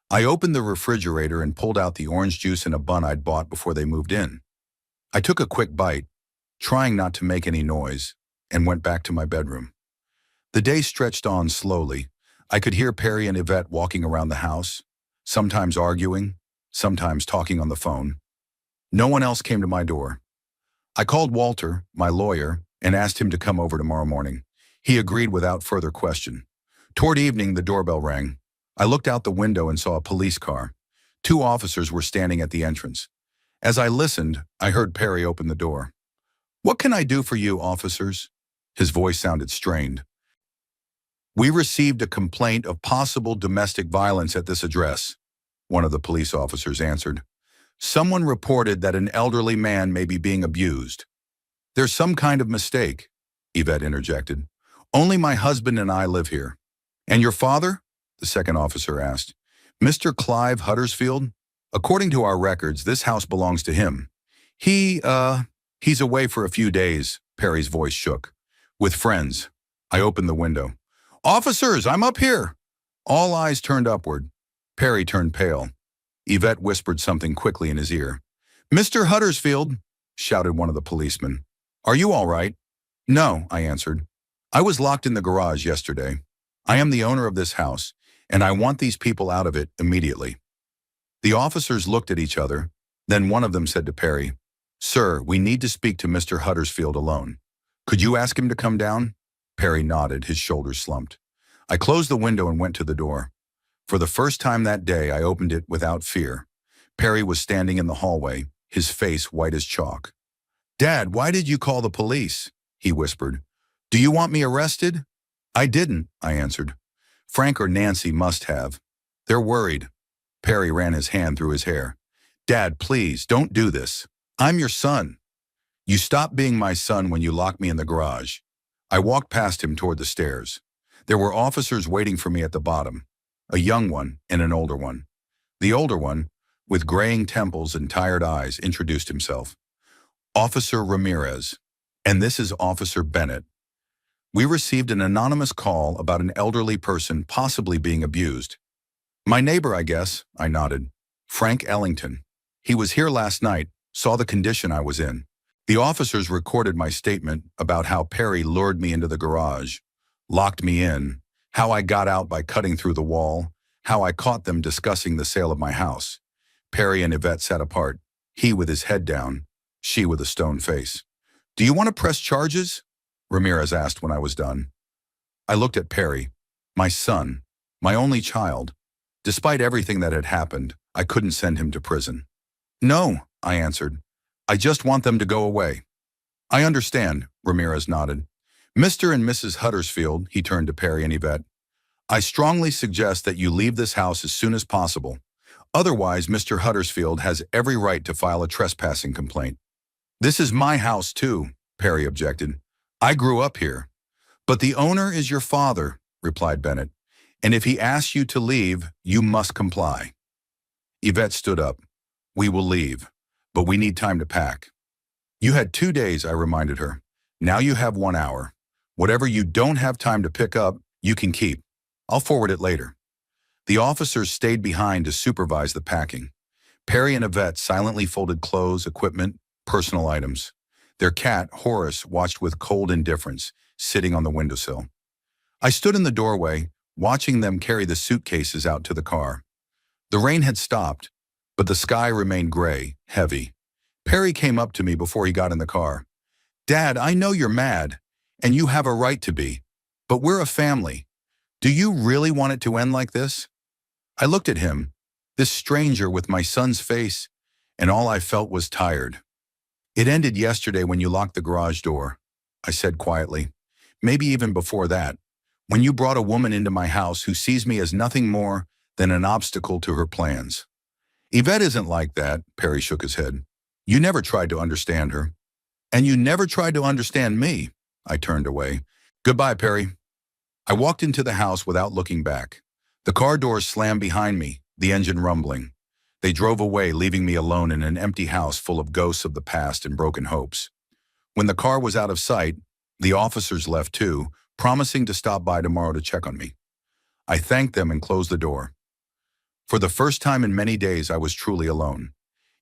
A: I opened the refrigerator and pulled out the orange juice and a bun I'd bought before they moved in. I took a quick bite, trying not to make any noise, and went back to my bedroom. The day stretched on slowly. I could hear Perry and Yvette walking around the house, sometimes arguing, sometimes talking on the phone. No one else came to my door. I called Walter, my lawyer, and asked him to come over tomorrow morning. He agreed without further question. Toward evening, the doorbell rang. I looked out the window and saw a police car. Two officers were standing at the entrance. As I listened, I heard Perry open the door. "What can I do for you, officers?" His voice sounded strained. "We received a complaint of possible domestic violence at this address," one of the police officers answered. "Someone reported that an elderly man may be being abused." "There's some kind of mistake," Yvette interjected. "Only my husband and I live here." "And your father?" the second officer asked. "Mr. Clive Huddersfield? According to our records, this house belongs to him. He's away for a few days," Perry's voice shook. "With friends." I opened the window. "Officers, I'm up here!" All eyes turned upward. Perry turned pale. Yvette whispered something quickly in his ear. "Mr. Huddersfield," shouted one of the policemen. "Are you all right?" "No," I answered. "I was locked in the garage yesterday. I am the owner of this house, and I want these people out of it immediately." The officers looked at each other. Then one of them said to Perry, "Sir, we need to speak to Mr. Huddersfield alone. Could you ask him to come down?" Perry nodded, his shoulders slumped. I closed the window and went to the door. For the first time that day, I opened it without fear. Perry was standing in the hallway, his face white as chalk. "Dad, why did you call the police?" he whispered. "Do you want me arrested?" "I didn't," I answered. "Frank or Nancy must have. They're worried." Perry ran his hand through his hair. "Dad, please, don't do this. I'm your son." "You stopped being my son when you locked me in the garage." I walked past him toward the stairs. There were officers waiting for me at the bottom, a young one and an older one. The older one, with graying temples and tired eyes, introduced himself. "Officer Ramirez, and this is Officer Bennett. We received an anonymous call about an elderly person possibly being abused." "My neighbor, I guess," I nodded. "Frank Ellington. He was here last night, saw the condition I was in." The officers recorded my statement about how Perry lured me into the garage, locked me in, how I got out by cutting through the wall, how I caught them discussing the sale of my house. Perry and Yvette sat apart, he with his head down, she with a stone face. "Do you want to press charges?" Ramirez asked when I was done. I looked at Perry, my son, my only child. Despite everything that had happened, I couldn't send him to prison. "No," I answered. "I just want them to go away." "I understand," Ramirez nodded. "Mr. and Mrs. Huddersfield," he turned to Perry and Yvette, "I strongly suggest that you leave this house as soon as possible. Otherwise, Mr. Huddersfield has every right to file a trespassing complaint." "This is my house too," Perry objected. "I grew up here." "But the owner is your father," replied Bennett. "And if he asks you to leave, you must comply." Yvette stood up. "We will leave, but we need time to pack." "You had 2 days," I reminded her. "Now you have 1 hour. Whatever you don't have time to pick up, you can keep. I'll forward it later." The officers stayed behind to supervise the packing. Perry and Yvette silently folded clothes, equipment, personal items. Their cat, Horace, watched with cold indifference, sitting on the windowsill. I stood in the doorway, watching them carry the suitcases out to the car. The rain had stopped, but the sky remained gray, heavy. Perry came up to me before he got in the car. "Dad, I know you're mad, and you have a right to be, but we're a family. Do you really want it to end like this?" I looked at him, this stranger with my son's face, and all I felt was tired. "It ended yesterday when you locked the garage door," I said quietly. "Maybe even before that, when you brought a woman into my house who sees me as nothing more than an obstacle to her plans." "Yvette isn't like that," Perry shook his head. "You never tried to understand her." "And you never tried to understand me." I turned away. "Goodbye, Perry." I walked into the house without looking back. The car doors slammed behind me, the engine rumbling. They drove away, leaving me alone in an empty house full of ghosts of the past and broken hopes. When the car was out of sight, the officers left too, promising to stop by tomorrow to check on me. I thanked them and closed the door. For the first time in many days, I was truly alone.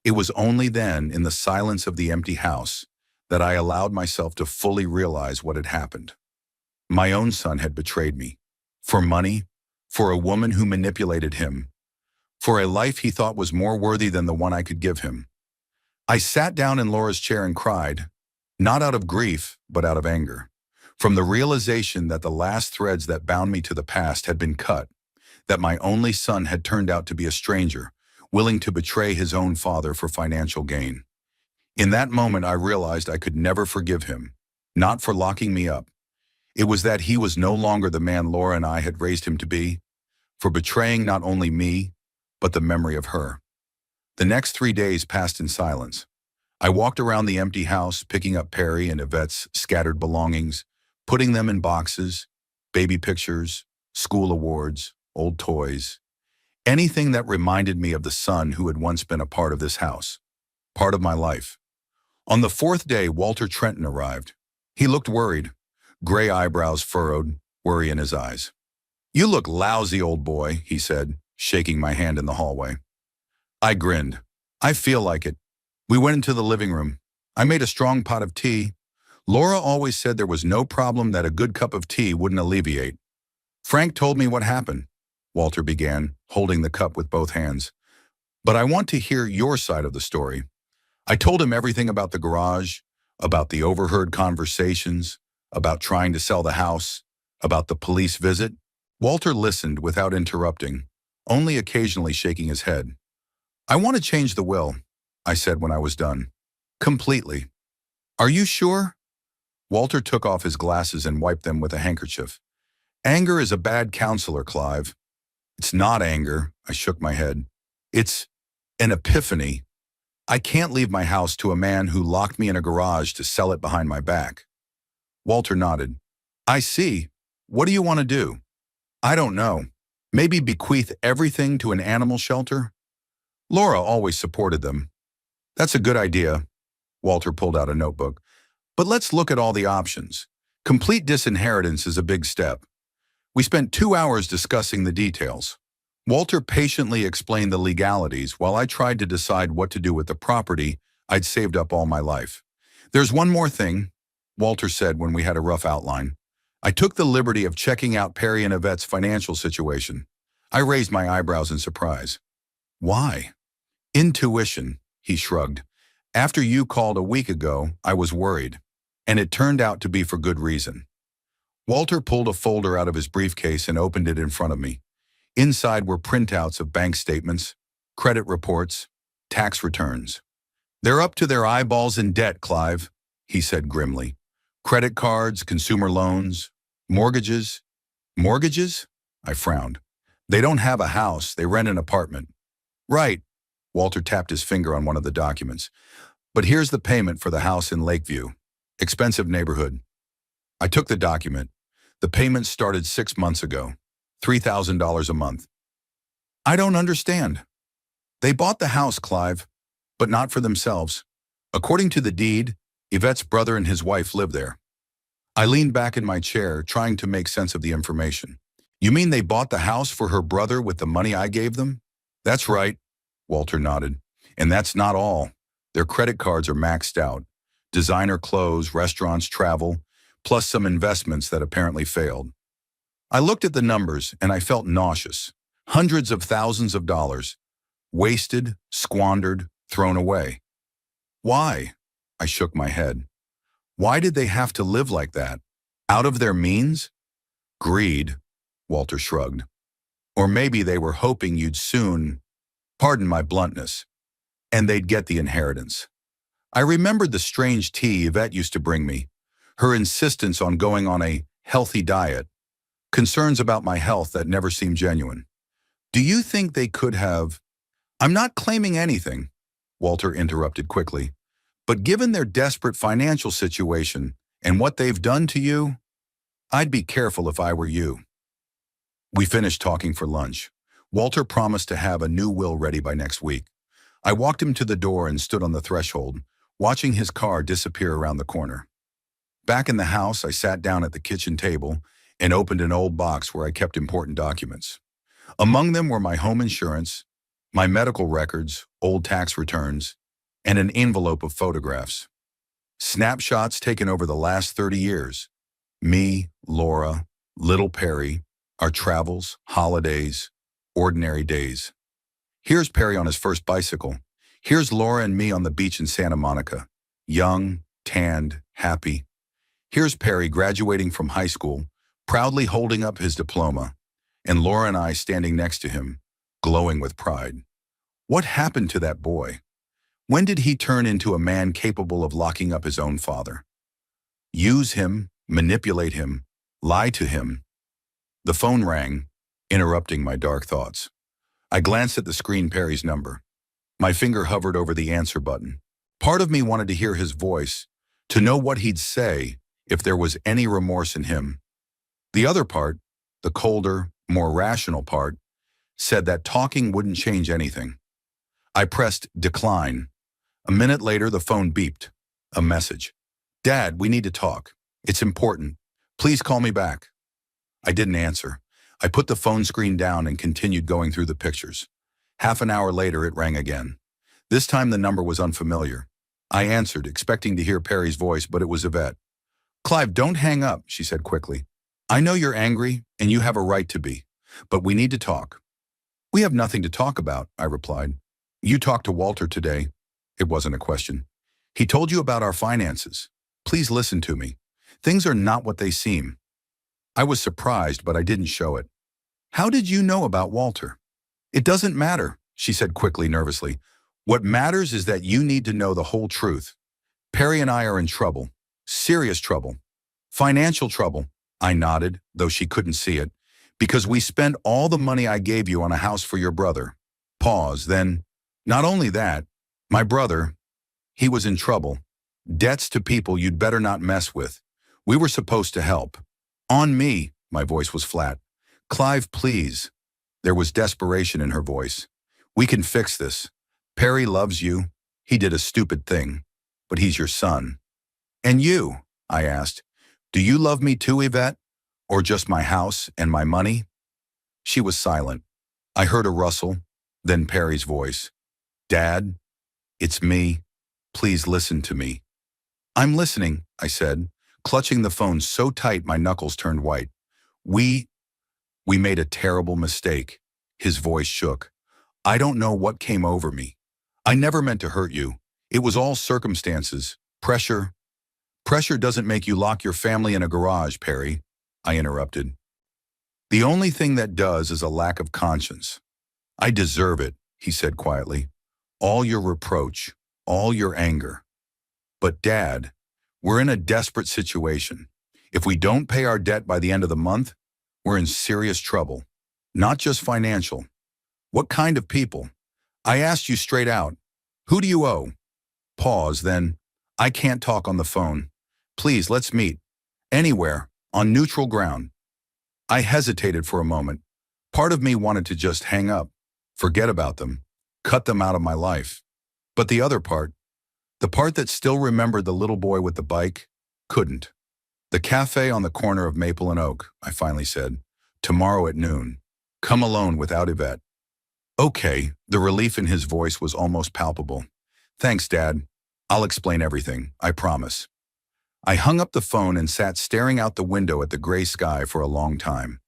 A: It was only then, in the silence of the empty house, that I allowed myself to fully realize what had happened. My own son had betrayed me. For money, for a woman who manipulated him, for a life he thought was more worthy than the one I could give him. I sat down in Laura's chair and cried, not out of grief, but out of anger, from the realization that the last threads that bound me to the past had been cut, that my only son had turned out to be a stranger, willing to betray his own father for financial gain. In that moment, I realized I could never forgive him, not for locking me up. It was that he was no longer the man Laura and I had raised him to be, for betraying not only me, but the memory of her. The next 3 days passed in silence. I walked around the empty house, picking up Perry and Yvette's scattered belongings, putting them in boxes, baby pictures, school awards, old toys, anything that reminded me of the son who had once been a part of this house, part of my life. On the fourth day, Walter Trenton arrived. He looked worried, gray eyebrows furrowed, worry in his eyes. "You look lousy, old boy," he said, shaking my hand in the hallway. I grinned. "I feel like it." We went into the living room. I made a strong pot of tea. Laura always said there was no problem that a good cup of tea wouldn't alleviate. "Frank told me what happened," Walter began, holding the cup with both hands. "But I want to hear your side of the story." I told him everything about the garage, about the overheard conversations, about trying to sell the house, about the police visit. Walter listened without interrupting, only occasionally shaking his head. "I want to change the will," I said when I was done. "Completely." "Are you sure?" Walter took off his glasses and wiped them with a handkerchief. "Anger is a bad counselor, Clive." "It's not anger," I shook my head. "It's an epiphany. I can't leave my house to a man who locked me in a garage to sell it behind my back." Walter nodded. "I see. What do you want to do?" "I don't know. Maybe bequeath everything to an animal shelter?" Laura always supported them. "That's a good idea." Walter pulled out a notebook. "But let's look at all the options. Complete disinheritance is a big step." We spent 2 hours discussing the details. Walter patiently explained the legalities while I tried to decide what to do with the property I'd saved up all my life. "There's one more thing," Walter said when we had a rough outline. I took the liberty of checking out Perry and Yvette's financial situation. I raised my eyebrows in surprise. "Why?" "Intuition," he shrugged. "After you called a week ago, I was worried. And it turned out to be for good reason." Walter pulled a folder out of his briefcase and opened it in front of me. Inside were printouts of bank statements, credit reports, tax returns. "They're up to their eyeballs in debt, Clive," he said grimly. "Credit cards, consumer loans, mortgages." "Mortgages?" I frowned. "They don't have a house, they rent an apartment." "Right." Walter tapped his finger on one of the documents. "But here's the payment for the house in Lakeview. Expensive neighborhood." I took the document. The payment started 6 months ago. $3,000 a month. "I don't understand." "They bought the house, Clive, but not for themselves. According to the deed, Yvette's brother and his wife live there." I leaned back in my chair, trying to make sense of the information. "You mean they bought the house for her brother with the money I gave them?" "That's right," Walter nodded. "And that's not all. Their credit cards are maxed out. Designer clothes, restaurants, travel, plus some investments that apparently failed." I looked at the numbers and I felt nauseous. Hundreds of thousands of dollars. Wasted, squandered, thrown away. "Why?" I shook my head. "Why did they have to live like that? Out of their means?" "Greed," Walter shrugged. "Or maybe they were hoping you'd soon, pardon my bluntness, and they'd get the inheritance." I remembered the strange tea Yvette used to bring me, her insistence on going on a healthy diet, concerns about my health that never seemed genuine. "Do you think they could have—" "I'm not claiming anything," Walter interrupted quickly. "But given their desperate financial situation and what they've done to you, I'd be careful if I were you." We finished talking for lunch. Walter promised to have a new will ready by next week. I walked him to the door and stood on the threshold, watching his car disappear around the corner. Back in the house, I sat down at the kitchen table and opened an old box where I kept important documents. Among them were my home insurance, my medical records, old tax returns, and an envelope of photographs. Snapshots taken over the last 30 years. Me, Laura, little Perry, our travels, holidays, ordinary days. Here's Perry on his first bicycle. Here's Laura and me on the beach in Santa Monica. Young, tanned, happy. Here's Perry graduating from high school, proudly holding up his diploma, and Laura and I standing next to him, glowing with pride. What happened to that boy? When did he turn into a man capable of locking up his own father? Use him, manipulate him, lie to him. The phone rang, interrupting my dark thoughts. I glanced at the screen. Perry's number. My finger hovered over the answer button. Part of me wanted to hear his voice, to know what he'd say if there was any remorse in him. The other part, the colder, more rational part, said that talking wouldn't change anything. I pressed decline. A minute later, the phone beeped. A message. Dad, we need to talk. It's important. Please call me back. I didn't answer. I put the phone screen down and continued going through the pictures. Half an hour later, it rang again. This time the number was unfamiliar. I answered, expecting to hear Perry's voice, but it was Yvette. Clive, don't hang up, she said quickly. I know you're angry, and you have a right to be, but we need to talk. We have nothing to talk about, I replied. You talked to Walter today. It wasn't a question. He told you about our finances. Please listen to me. Things are not what they seem. I was surprised, but I didn't show it. How did you know about Walter? It doesn't matter, she said quickly, nervously. What matters is that you need to know the whole truth. Perry and I are in trouble. Serious trouble. Financial trouble. I nodded, though she couldn't see it. Because we spent all the money I gave you on a house for your brother. Pause, then. Not only that, my brother, he was in trouble. Debts to people you'd better not mess with. We were supposed to help. On me, my voice was flat. Clive, please. There was desperation in her voice. We can fix this. Perry loves you. He did a stupid thing. But he's your son. And you, I asked, do you love me too, Yvette? Or just my house and my money? She was silent. I heard a rustle, then Perry's voice. Dad, it's me. Please listen to me. I'm listening, I said, clutching the phone so tight my knuckles turned white. We made a terrible mistake. His voice shook. I don't know what came over me. I never meant to hurt you. It was all circumstances. Pressure. Pressure doesn't make you lock your family in a garage, Perry, I interrupted. The only thing that does is a lack of conscience. I deserve it, he said quietly. All your reproach, all your anger. But Dad, we're in a desperate situation. If we don't pay our debt by the end of the month, we're in serious trouble. Not just financial. What kind of people? I asked you straight out. Who do you owe? Pause, then. I can't talk on the phone. Please, let's meet. Anywhere, on neutral ground. I hesitated for a moment. Part of me wanted to just hang up, forget about them, cut them out of my life. But the other part, the part that still remembered the little boy with the bike, couldn't. The cafe on the corner of Maple and Oak, I finally said. Tomorrow at noon. Come alone without Yvette. Okay, the relief in his voice was almost palpable. Thanks, Dad. I'll explain everything, I promise. I hung up the phone and sat staring out the window at the gray sky for a long time.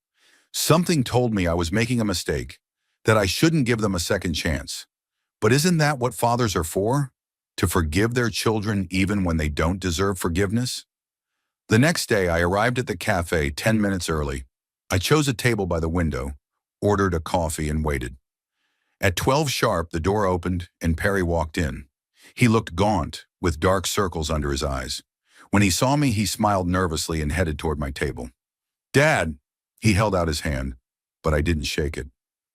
A: Something told me I was making a mistake, that I shouldn't give them a second chance. But isn't that what fathers are for? To forgive their children even when they don't deserve forgiveness? The next day, I arrived at the cafe 10 minutes early. I chose a table by the window, ordered a coffee, and waited. At 12 sharp, the door opened and Perry walked in. He looked gaunt, with dark circles under his eyes. When he saw me, he smiled nervously and headed toward my table. Dad! He held out his hand, but I didn't shake it.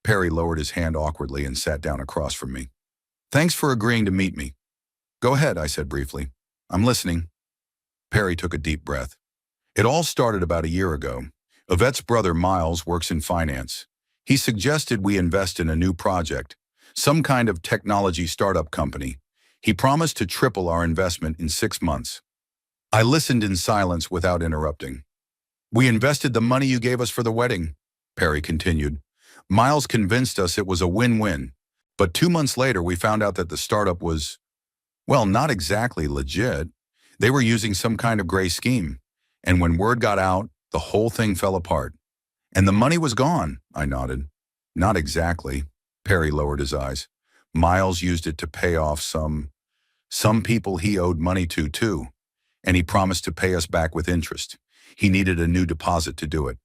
A: Perry lowered his hand awkwardly and sat down across from me. Thanks for agreeing to meet me. Go ahead, I said briefly. I'm listening. Perry took a deep breath. It all started about a year ago. Yvette's brother, Miles, works in finance. He suggested we invest in a new project, some kind of technology startup company. He promised to triple our investment in 6 months. I listened in silence without interrupting. We invested the money you gave us for the wedding, Perry continued. Miles convinced us it was a win-win. But 2 months later, we found out that the startup was, well, not exactly legit. They were using some kind of gray scheme. And when word got out, the whole thing fell apart. And the money was gone, I nodded. Not exactly. Perry lowered his eyes. Miles used it to pay off some people he owed money to, too. And he promised to pay us back with interest. He needed a new deposit to do it.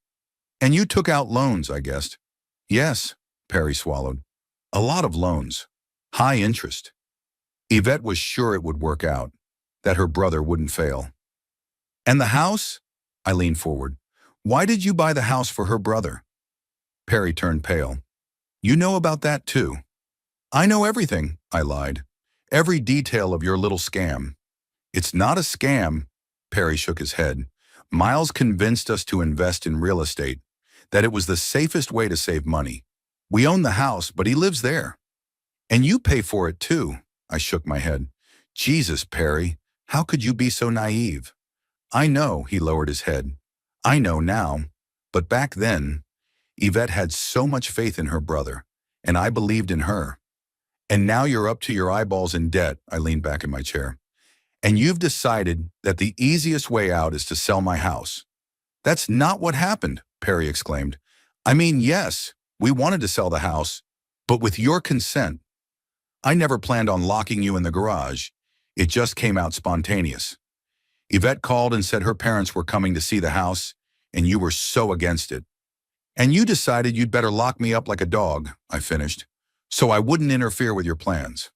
A: And you took out loans, I guessed. Yes, Perry swallowed. A lot of loans. High interest. Yvette was sure it would work out, that her brother wouldn't fail. And the house? I leaned forward. Why did you buy the house for her brother? Perry turned pale. You know about that too. I know everything, I lied. Every detail of your little scam. It's not a scam, Perry shook his head. Miles convinced us to invest in real estate, that it was the safest way to save money. We own the house, but he lives there. And you pay for it too, I shook my head. Jesus, Perry, how could you be so naive? I know, he lowered his head. I know now, but back then, Yvette had so much faith in her brother, and I believed in her. And now you're up to your eyeballs in debt, I leaned back in my chair. And you've decided that the easiest way out is to sell my house. That's not what happened, Perry exclaimed. I mean, yes, we wanted to sell the house, but with your consent. I never planned on locking you in the garage. It just came out spontaneous. Yvette called and said her parents were coming to see the house, and you were so against it. And you decided you'd better lock me up like a dog, I finished, so I wouldn't interfere with your plans.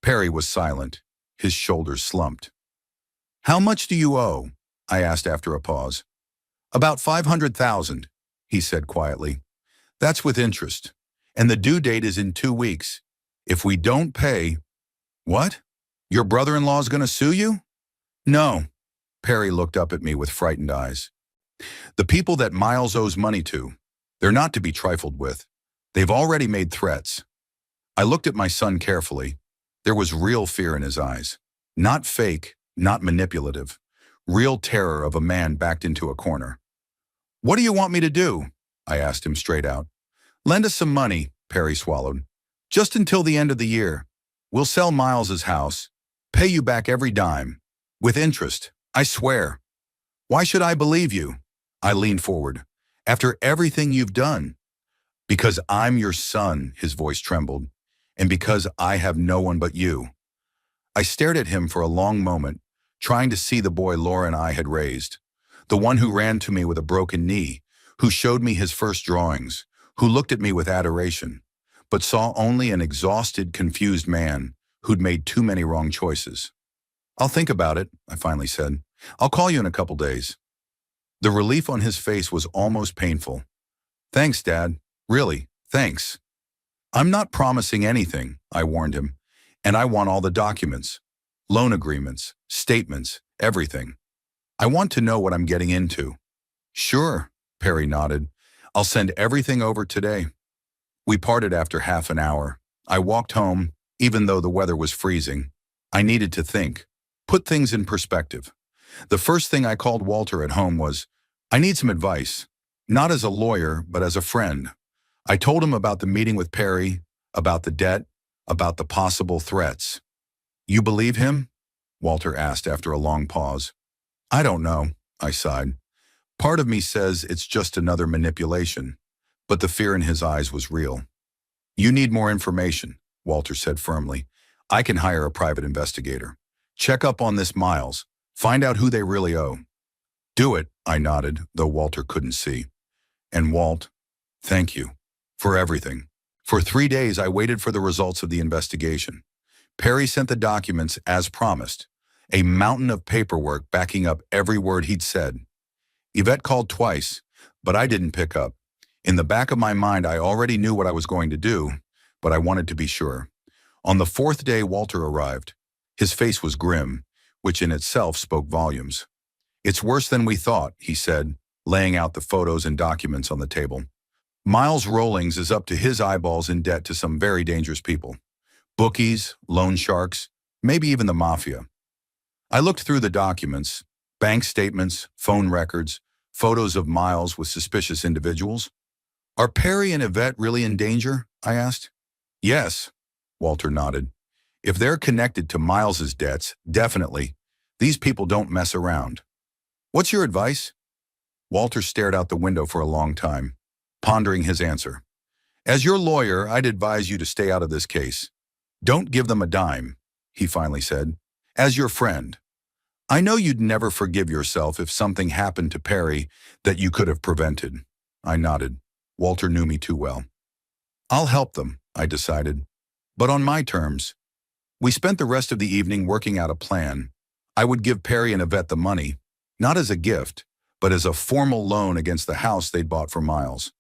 A: Perry was silent. His shoulders slumped. How much do you owe? I asked after a pause. About $500,000, he said quietly. That's with interest, and the due date is in 2 weeks. If we don't pay... What? Your brother-in-law's gonna sue you? No. Perry looked up at me with frightened eyes. The people that Miles owes money to, they're not to be trifled with. They've already made threats. I looked at my son carefully. There was real fear in his eyes. Not fake, not manipulative. Real terror of a man backed into a corner. What do you want me to do? I asked him straight out. Lend us some money, Perry swallowed. Just until the end of the year. We'll sell Miles's house. Pay you back every dime. With interest, I swear. Why should I believe you? I leaned forward. After everything you've done. Because I'm your son, his voice trembled. And because I have no one but you. I stared at him for a long moment, trying to see the boy Laura and I had raised. The one who ran to me with a broken knee, who showed me his first drawings, who looked at me with adoration, but saw only an exhausted, confused man who'd made too many wrong choices. I'll think about it, I finally said. I'll call you in a couple days. The relief on his face was almost painful. Thanks, Dad. Really, thanks. I'm not promising anything, I warned him, and I want all the documents, loan agreements, statements, everything. I want to know what I'm getting into. Sure, Perry nodded. I'll send everything over today. We parted after half an hour. I walked home, even though the weather was freezing. I needed to think, put things in perspective. The first thing I called Walter at home was, I need some advice, not as a lawyer, but as a friend. I told him about the meeting with Perry, about the debt, about the possible threats. You believe him? Walter asked after a long pause. I don't know, I sighed. Part of me says it's just another manipulation, but the fear in his eyes was real. You need more information, Walter said firmly. I can hire a private investigator. Check up on this Miles. Find out who they really owe. Do it, I nodded, though Walter couldn't see. And Walt, thank you. For everything. For 3 days, I waited for the results of the investigation. Perry sent the documents as promised, a mountain of paperwork backing up every word he'd said. Yvette called twice, but I didn't pick up. In the back of my mind, I already knew what I was going to do, but I wanted to be sure. On the 4th day, Walter arrived. His face was grim, which in itself spoke volumes. It's worse than we thought, he said, laying out the photos and documents on the table. Miles Rollings is up to his eyeballs in debt to some very dangerous people. Bookies, loan sharks, maybe even the mafia. I looked through the documents, bank statements, phone records, photos of Miles with suspicious individuals. Are Perry and Yvette really in danger? I asked. Yes, Walter nodded. If they're connected to Miles's debts, definitely. These people don't mess around. What's your advice? Walter stared out the window for a long time, pondering his answer. As your lawyer, I'd advise you to stay out of this case. Don't give them a dime, he finally said. As your friend. I know you'd never forgive yourself if something happened to Perry that you could have prevented. I nodded. Walter knew me too well. I'll help them, I decided. but on my terms. We spent the rest of the evening working out a plan. I would give Perry and Yvette the money, not as a gift, but as a formal loan against the house they'd bought for Miles.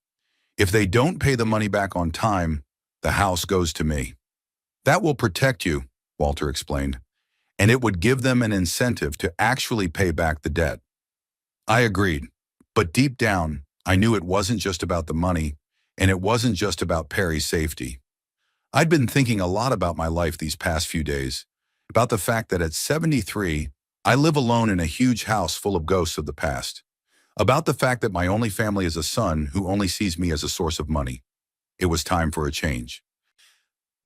A: If they don't pay the money back on time, the house goes to me. That will protect you, Walter explained, and it would give them an incentive to actually pay back the debt. I agreed, but deep down, I knew it wasn't just about the money, and it wasn't just about Perry's safety. I'd been thinking a lot about my life these past few days, about the fact that at 73, I live alone in a huge house full of ghosts of the past, about the fact that my only family is a son who only sees me as a source of money. It was time for a change.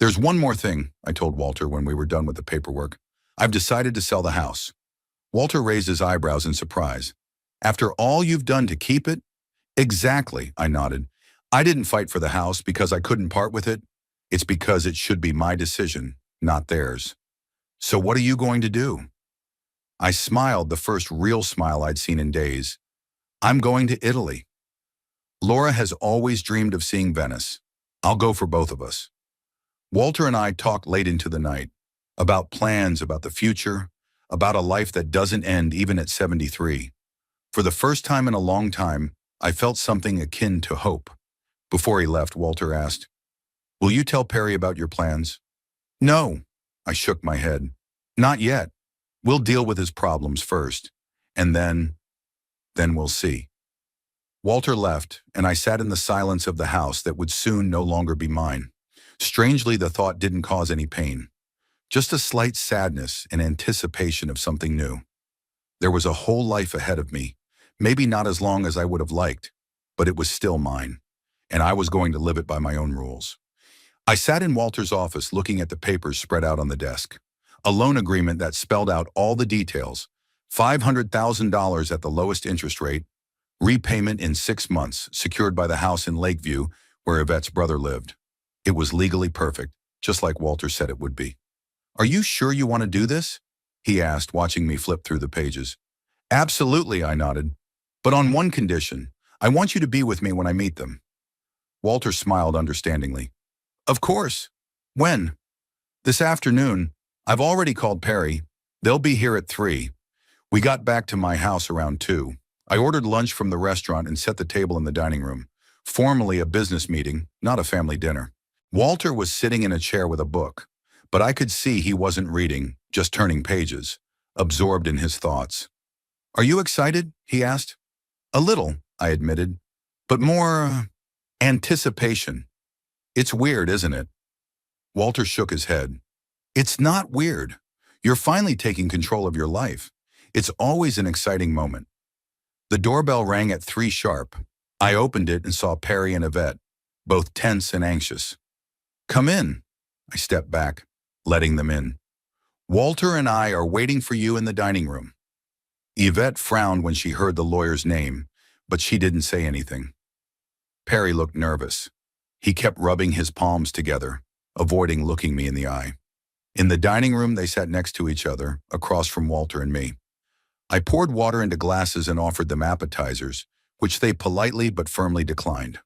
A: There's one more thing, I told Walter when we were done with the paperwork. I've decided to sell the house. Walter raised his eyebrows in surprise. After all you've done to keep it? Exactly, I nodded. I didn't fight for the house because I couldn't part with it. It's because it should be my decision, not theirs. So what are you going to do? I smiled, the first real smile I'd seen in days. I'm going to Italy. Laura has always dreamed of seeing Venice. I'll go for both of us. Walter and I talked late into the night, about plans, about the future, about a life that doesn't end even at 73. For the first time in a long time, I felt something akin to hope. Before he left, Walter asked, "Will you tell Perry about your plans?" "No," I shook my head. "Not yet. We'll deal with his problems first, and then we'll see." Walter left, and I sat in the silence of the house that would soon no longer be mine. Strangely, the thought didn't cause any pain, just a slight sadness and anticipation of something new. There was a whole life ahead of me, maybe not as long as I would have liked, but it was still mine, and I was going to live it by my own rules. I sat in Walter's office looking at the papers spread out on the desk. A loan agreement that spelled out all the details, $500,000 at the lowest interest rate, repayment in 6 months, secured by the house in Lakeview where Yvette's brother lived. It was legally perfect, just like Walter said it would be. "Are you sure you want to do this?" he asked, watching me flip through the pages. "Absolutely," I nodded. "But on one condition. I want you to be with me when I meet them." Walter smiled understandingly. "Of course. When?" "This afternoon. I've already called Perry. They'll be here at 3. We got back to my house around 2. I ordered lunch from the restaurant and set the table in the dining room. Formally a business meeting, not a family dinner. Walter was sitting in a chair with a book, but I could see he wasn't reading, just turning pages, absorbed in his thoughts. "Are you excited?" he asked. "A little," I admitted, "but more anticipation. It's weird, isn't it?" Walter shook his head. "It's not weird. You're finally taking control of your life. It's always an exciting moment." The doorbell rang at 3 sharp. I opened it and saw Perry and Yvette, both tense and anxious. "Come in." I stepped back, letting them in. "Walter and I are waiting for you in the dining room." Yvette frowned when she heard the lawyer's name, but she didn't say anything. Perry looked nervous. He kept rubbing his palms together, avoiding looking me in the eye. In the dining room, they sat next to each other, across from Walter and me. I poured water into glasses and offered them appetizers, which they politely but firmly declined.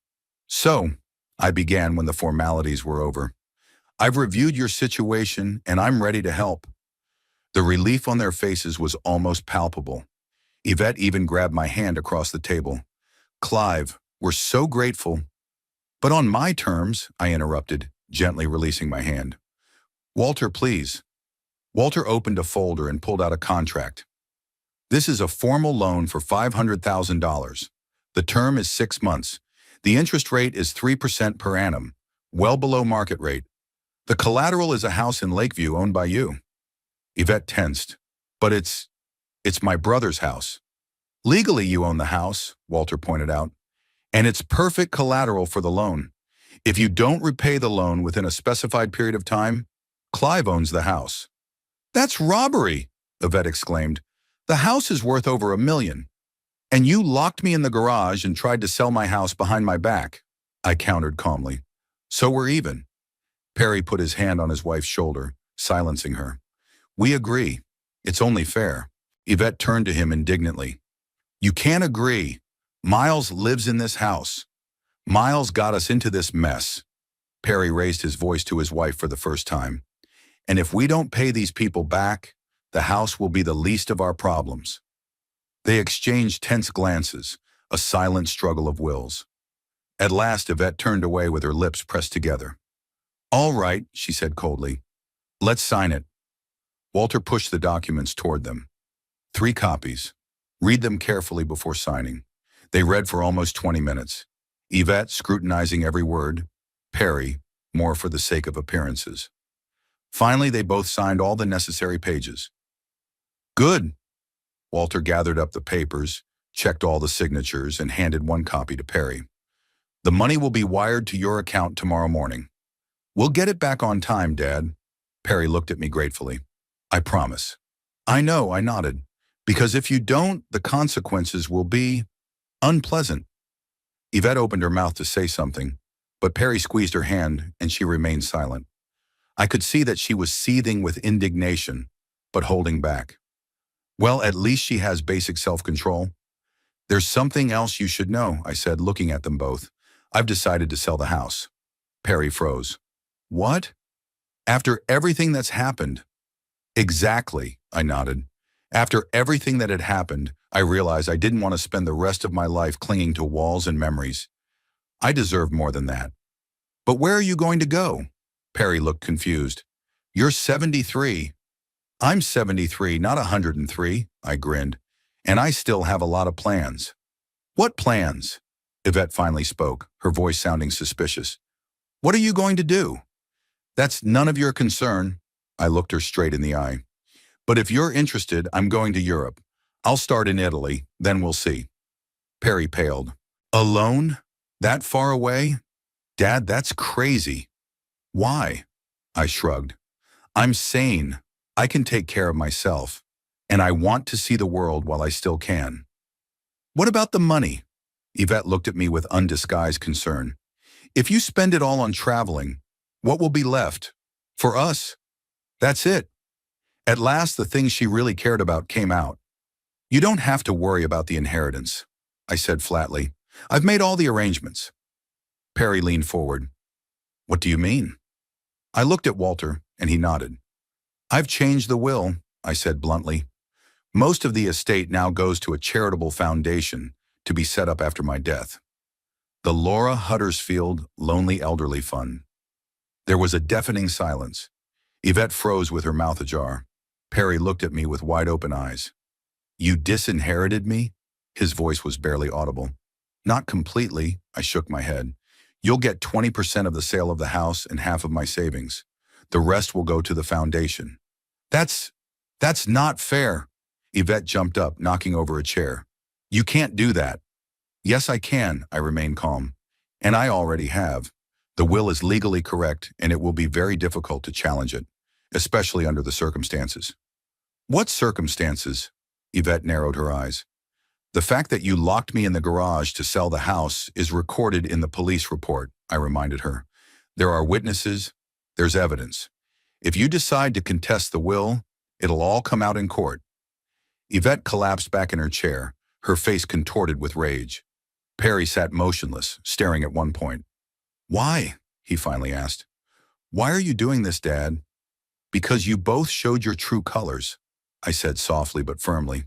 A: "So," I began when the formalities were over, "I've reviewed your situation and I'm ready to help." The relief on their faces was almost palpable. Yvette even grabbed my hand across the table. "Clive, we're so grateful." "But on my terms," I interrupted, gently releasing my hand. "Walter, please." Walter opened a folder and pulled out a contract. "This is a formal loan for $500,000. The term is 6 months. The interest rate is 3% per annum, well below market rate. The collateral is a house in Lakeview owned by you." Yvette tensed. "But it's my brother's house." "Legally you own the house," Walter pointed out, "and it's perfect collateral for the loan. If you don't repay the loan within a specified period of time, Clive owns the house." "That's robbery," Yvette exclaimed. "The house is worth over $1 million. And you locked me in the garage and tried to sell my house behind my back," I countered calmly. "So we're even." Perry put his hand on his wife's shoulder, silencing her. "We agree. It's only fair." Yvette turned to him indignantly. "You can't agree. Miles lives in this house. Miles got us into this mess." Perry raised his voice to his wife for the first time. And if we don't pay these people back, the house will be the least of our problems. They exchanged tense glances, a silent struggle of wills. At last, Yvette turned away with her lips pressed together. All right, she said coldly. Let's sign it. Walter pushed the documents toward them. 3 copies. Read them carefully before signing. They read for almost 20 minutes. Yvette scrutinizing every word. Perry, more for the sake of appearances. Finally, they both signed all the necessary pages. Good. Walter gathered up the papers, checked all the signatures, and handed 1 copy to Perry. The money will be wired to your account tomorrow morning. We'll get it back on time, Dad. Perry looked at me gratefully. I promise. I know, I nodded. Because if you don't, the consequences will be unpleasant. Yvette opened her mouth to say something, but Perry squeezed her hand and she remained silent. I could see that she was seething with indignation, but holding back. Well, at least she has basic self-control. There's something else you should know, I said, looking at them both. I've decided to sell the house. Perry froze. What? After everything that's happened? Exactly, I nodded. After everything that had happened, I realized I didn't want to spend the rest of my life clinging to walls and memories. I deserved more than that. But where are you going to go? Perry looked confused. You're 73. I'm 73, not 103, I grinned. And I still have a lot of plans. What plans? Yvette finally spoke, her voice sounding suspicious. What are you going to do? That's none of your concern. I looked her straight in the eye. But if you're interested, I'm going to Europe. I'll start in Italy, then we'll see. Perry paled. Alone? That far away? Dad, that's crazy. Why? I shrugged. I'm sane. I can take care of myself. And I want to see the world while I still can. What about the money? Yvette looked at me with undisguised concern. If you spend it all on traveling, what will be left? For us? That's it. At last, the things she really cared about came out. You don't have to worry about the inheritance, I said flatly. I've made all the arrangements. Perry leaned forward. What do you mean? I looked at Walter, and he nodded. I've changed the will, I said bluntly. Most of the estate now goes to a charitable foundation to be set up after my death. The Laura Huddersfield Lonely Elderly Fund. There was a deafening silence. Yvette froze with her mouth ajar. Perry looked at me with wide-open eyes. You disinherited me? His voice was barely audible. Not completely, I shook my head. You'll get 20% of the sale of the house and half of my savings. The rest will go to the foundation. That's not fair. Yvette jumped up, knocking over a chair. You can't do that. Yes, I can, I remained calm. And I already have. The will is legally correct, and it will be very difficult to challenge it, especially under the circumstances. What circumstances? Yvette narrowed her eyes. The fact that you locked me in the garage to sell the house is recorded in the police report, I reminded her. There are witnesses, there's evidence. If you decide to contest the will, it'll all come out in court. Yvette collapsed back in her chair, her face contorted with rage. Perry sat motionless, staring at one point. Why? He finally asked. Why are you doing this, Dad? Because you both showed your true colors, I said softly but firmly.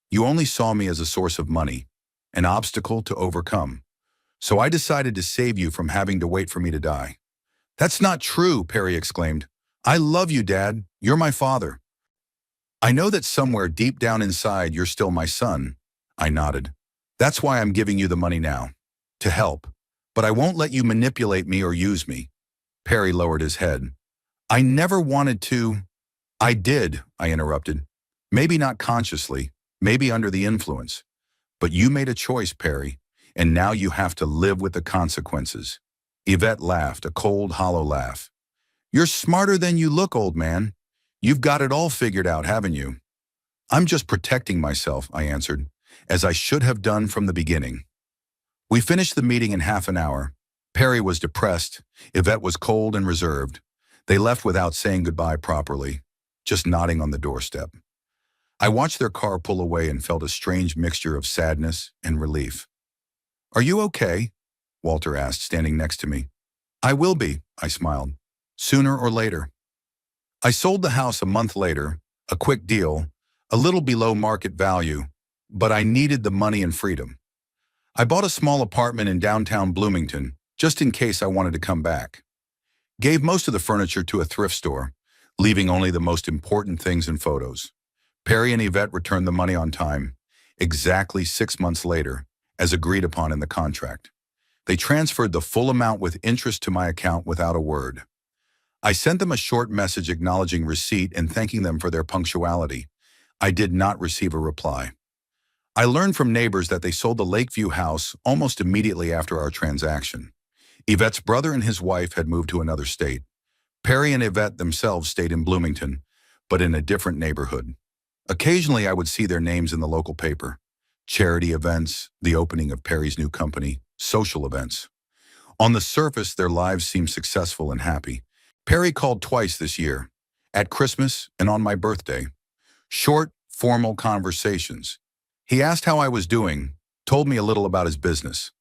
A: You only saw me as a source of money, an obstacle to overcome. So I decided to save you from having to wait for me to die. That's not true, Perry exclaimed. I love you, Dad. You're my father. I know that somewhere deep down inside you're still my son. I nodded. That's why I'm giving you the money now. To help. But I won't let you manipulate me or use me. Perry lowered his head. I never wanted to. I did, I interrupted. Maybe not consciously, maybe under the influence. But you made a choice, Perry, and now you have to live with the consequences. Yvette laughed, a cold, hollow laugh. You're smarter than you look, old man. You've got it all figured out, haven't you? I'm just protecting myself, I answered, as I should have done from the beginning. We finished the meeting in half an hour. Perry was depressed. Yvette was cold and reserved. They left without saying goodbye properly, just nodding on the doorstep. I watched their car pull away and felt a strange mixture of sadness and relief. Are you okay? Walter asked, standing next to me. I will be, I smiled. Sooner or later. I sold the house a month later, a quick deal, a little below market value, but I needed the money and freedom. I bought a small apartment in downtown Bloomington, just in case I wanted to come back. Gave most of the furniture to a thrift store, leaving only the most important things and photos. Perry and Yvette returned the money on time, exactly 6 months later, as agreed upon in the contract. They transferred the full amount with interest to my account without a word. I sent them a short message acknowledging receipt and thanking them for their punctuality. I did not receive a reply. I learned from neighbors that they sold the Lakeview house almost immediately after our transaction. Yvette's brother and his wife had moved to another state. Perry and Yvette themselves stayed in Bloomington, but in a different neighborhood. Occasionally, I would see their names in the local paper. Charity events, the opening of Perry's new company, social events. On the surface, their lives seemed successful and happy. Perry called twice this year, at Christmas and on my birthday. Short, formal conversations. He asked how I was doing, told me a little about his business.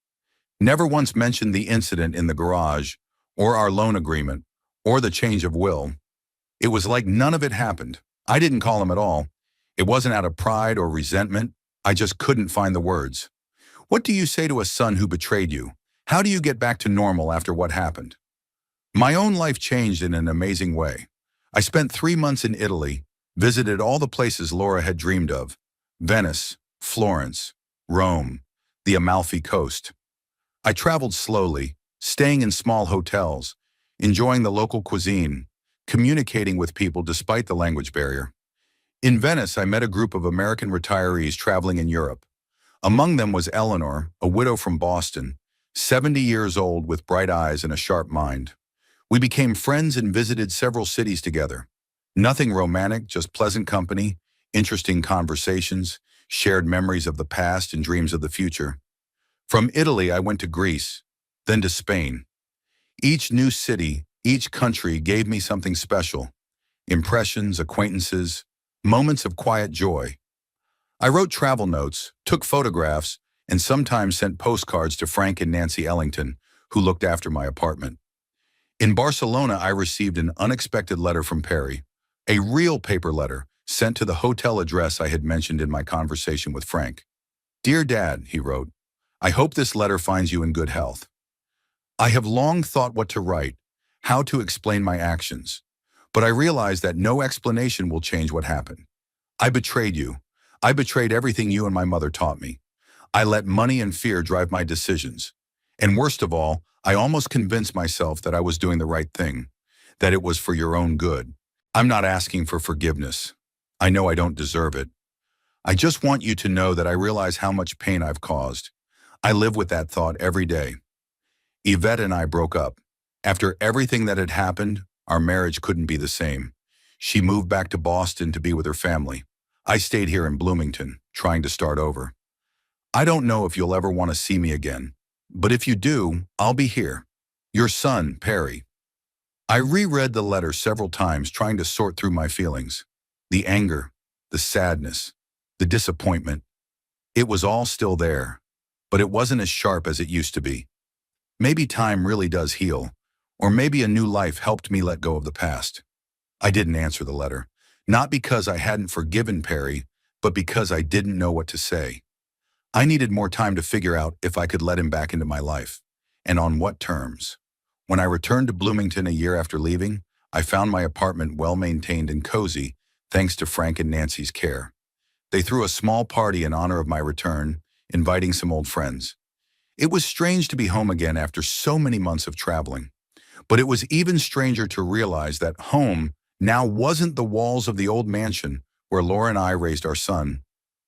A: Never once mentioned the incident in the garage, or our loan agreement, or the change of will. It was like none of it happened. I didn't call him at all. It wasn't out of pride or resentment. I just couldn't find the words. What do you say to a son who betrayed you? How do you get back to normal after what happened? My own life changed in an amazing way. I spent 3 months in Italy, visited all the places Laura had dreamed of. Venice, Florence, Rome, the Amalfi Coast. I traveled slowly, staying in small hotels, enjoying the local cuisine, communicating with people despite the language barrier. In Venice, I met a group of American retirees traveling in Europe. Among them was Eleanor, a widow from Boston, 70 years old with bright eyes and a sharp mind. We became friends and visited several cities together. Nothing romantic, just pleasant company, interesting conversations, shared memories of the past and dreams of the future. From Italy, I went to Greece, then to Spain. Each new city, each country gave me something special. Impressions, acquaintances, moments of quiet joy. I wrote travel notes, took photographs, and sometimes sent postcards to Frank and Nancy Ellington, who looked after my apartment. In Barcelona, I received an unexpected letter from Perry, a real paper letter sent to the hotel address I had mentioned in my conversation with Frank. "Dear Dad," he wrote, "I hope this letter finds you in good health. I have long thought what to write, how to explain my actions, but I realize that no explanation will change what happened. I betrayed you. I betrayed everything you and my mother taught me. I let money and fear drive my decisions. And worst of all, I almost convinced myself that I was doing the right thing, that it was for your own good. I'm not asking for forgiveness. I know I don't deserve it. I just want you to know that I realize how much pain I've caused. I live with that thought every day." Yvette and I broke up. After everything that had happened, our marriage couldn't be the same. She moved back to Boston to be with her family. I stayed here in Bloomington, trying to start over. I don't know if you'll ever want to see me again, but if you do, I'll be here. Your son, Perry. I reread the letter several times, trying to sort through my feelings. The anger, the sadness, the disappointment. It was all still there, but it wasn't as sharp as it used to be. Maybe time really does heal, or maybe a new life helped me let go of the past. I didn't answer the letter, not because I hadn't forgiven Perry, but because I didn't know what to say. I needed more time to figure out if I could let him back into my life, and on what terms. When I returned to Bloomington a year after leaving, I found my apartment well-maintained and cozy, thanks to Frank and Nancy's care. They threw a small party in honor of my return, inviting some old friends. It was strange to be home again after so many months of traveling, but it was even stranger to realize that home now wasn't the walls of the old mansion where Laura and I raised our son,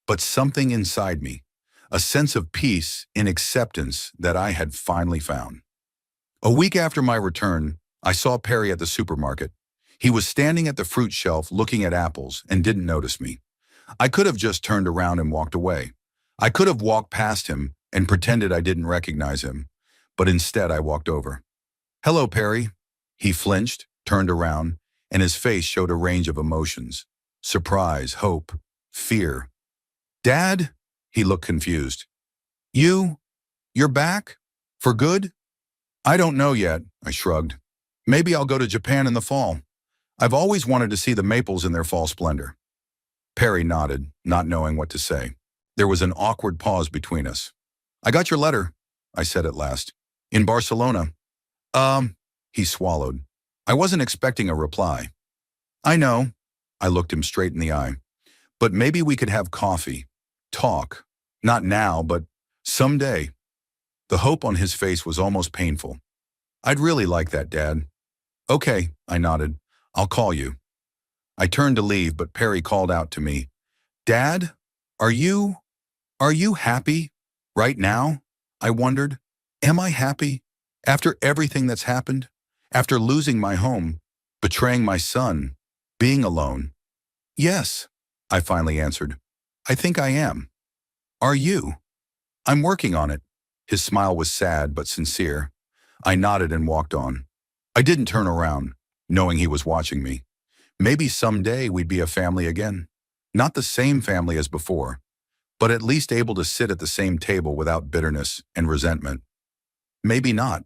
A: but something inside me, a sense of peace and acceptance that I had finally found. A week after my return, I saw Perry at the supermarket. He was standing at the fruit shelf looking at apples and didn't notice me. I could have just turned around and walked away. I could have walked past him and pretended I didn't recognize him, but instead I walked over. "Hello, Perry." He flinched, turned around, and his face showed a range of emotions: surprise, hope, fear. "Dad?" He looked confused. You're back? For good?" I don't know yet, I shrugged. Maybe I'll go to Japan in the fall. I've always wanted to see the maples in their fall splendor. Perry nodded, not knowing what to say. There was an awkward pause between us. I got your letter, I said at last. In Barcelona. He swallowed. I wasn't expecting a reply. I know. I looked him straight in the eye. But maybe we could have coffee. Talk. Not now, but someday. The hope on his face was almost painful. I'd really like that, Dad. Okay, I nodded. I'll call you. I turned to leave, but Perry called out to me. Dad, are you happy? Right now? I wondered. Am I happy? After everything that's happened? After losing my home, betraying my son, being alone? Yes, I finally answered. I think I am. Are you? I'm working on it. His smile was sad but sincere. I nodded and walked on. I didn't turn around, knowing he was watching me. Maybe someday we'd be a family again. Not the same family as before, but at least able to sit at the same table without bitterness and resentment. Maybe not.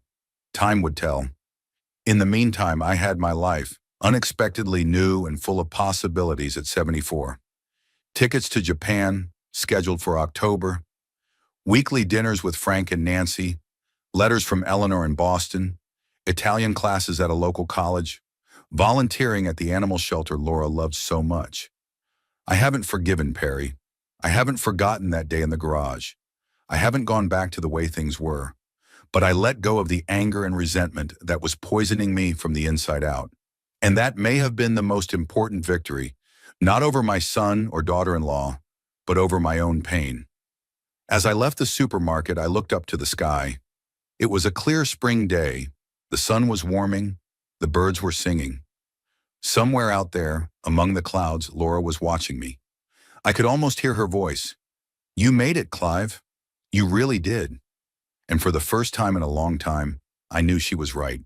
A: Time would tell. In the meantime, I had my life, unexpectedly new and full of possibilities at 74. Tickets to Japan, scheduled for October. Weekly dinners with Frank and Nancy. Letters from Eleanor in Boston. Italian classes at a local college. Volunteering at the animal shelter Laura loved so much. I haven't forgiven Perry. I haven't forgotten that day in the garage. I haven't gone back to the way things were. But I let go of the anger and resentment that was poisoning me from the inside out. And that may have been the most important victory, not over my son or daughter-in-law, but over my own pain. As I left the supermarket, I looked up to the sky. It was a clear spring day. The sun was warming. The birds were singing. Somewhere out there, among the clouds, Laura was watching me. I could almost hear her voice. You made it, Clive. You really did. And for the first time in a long time, I knew she was right.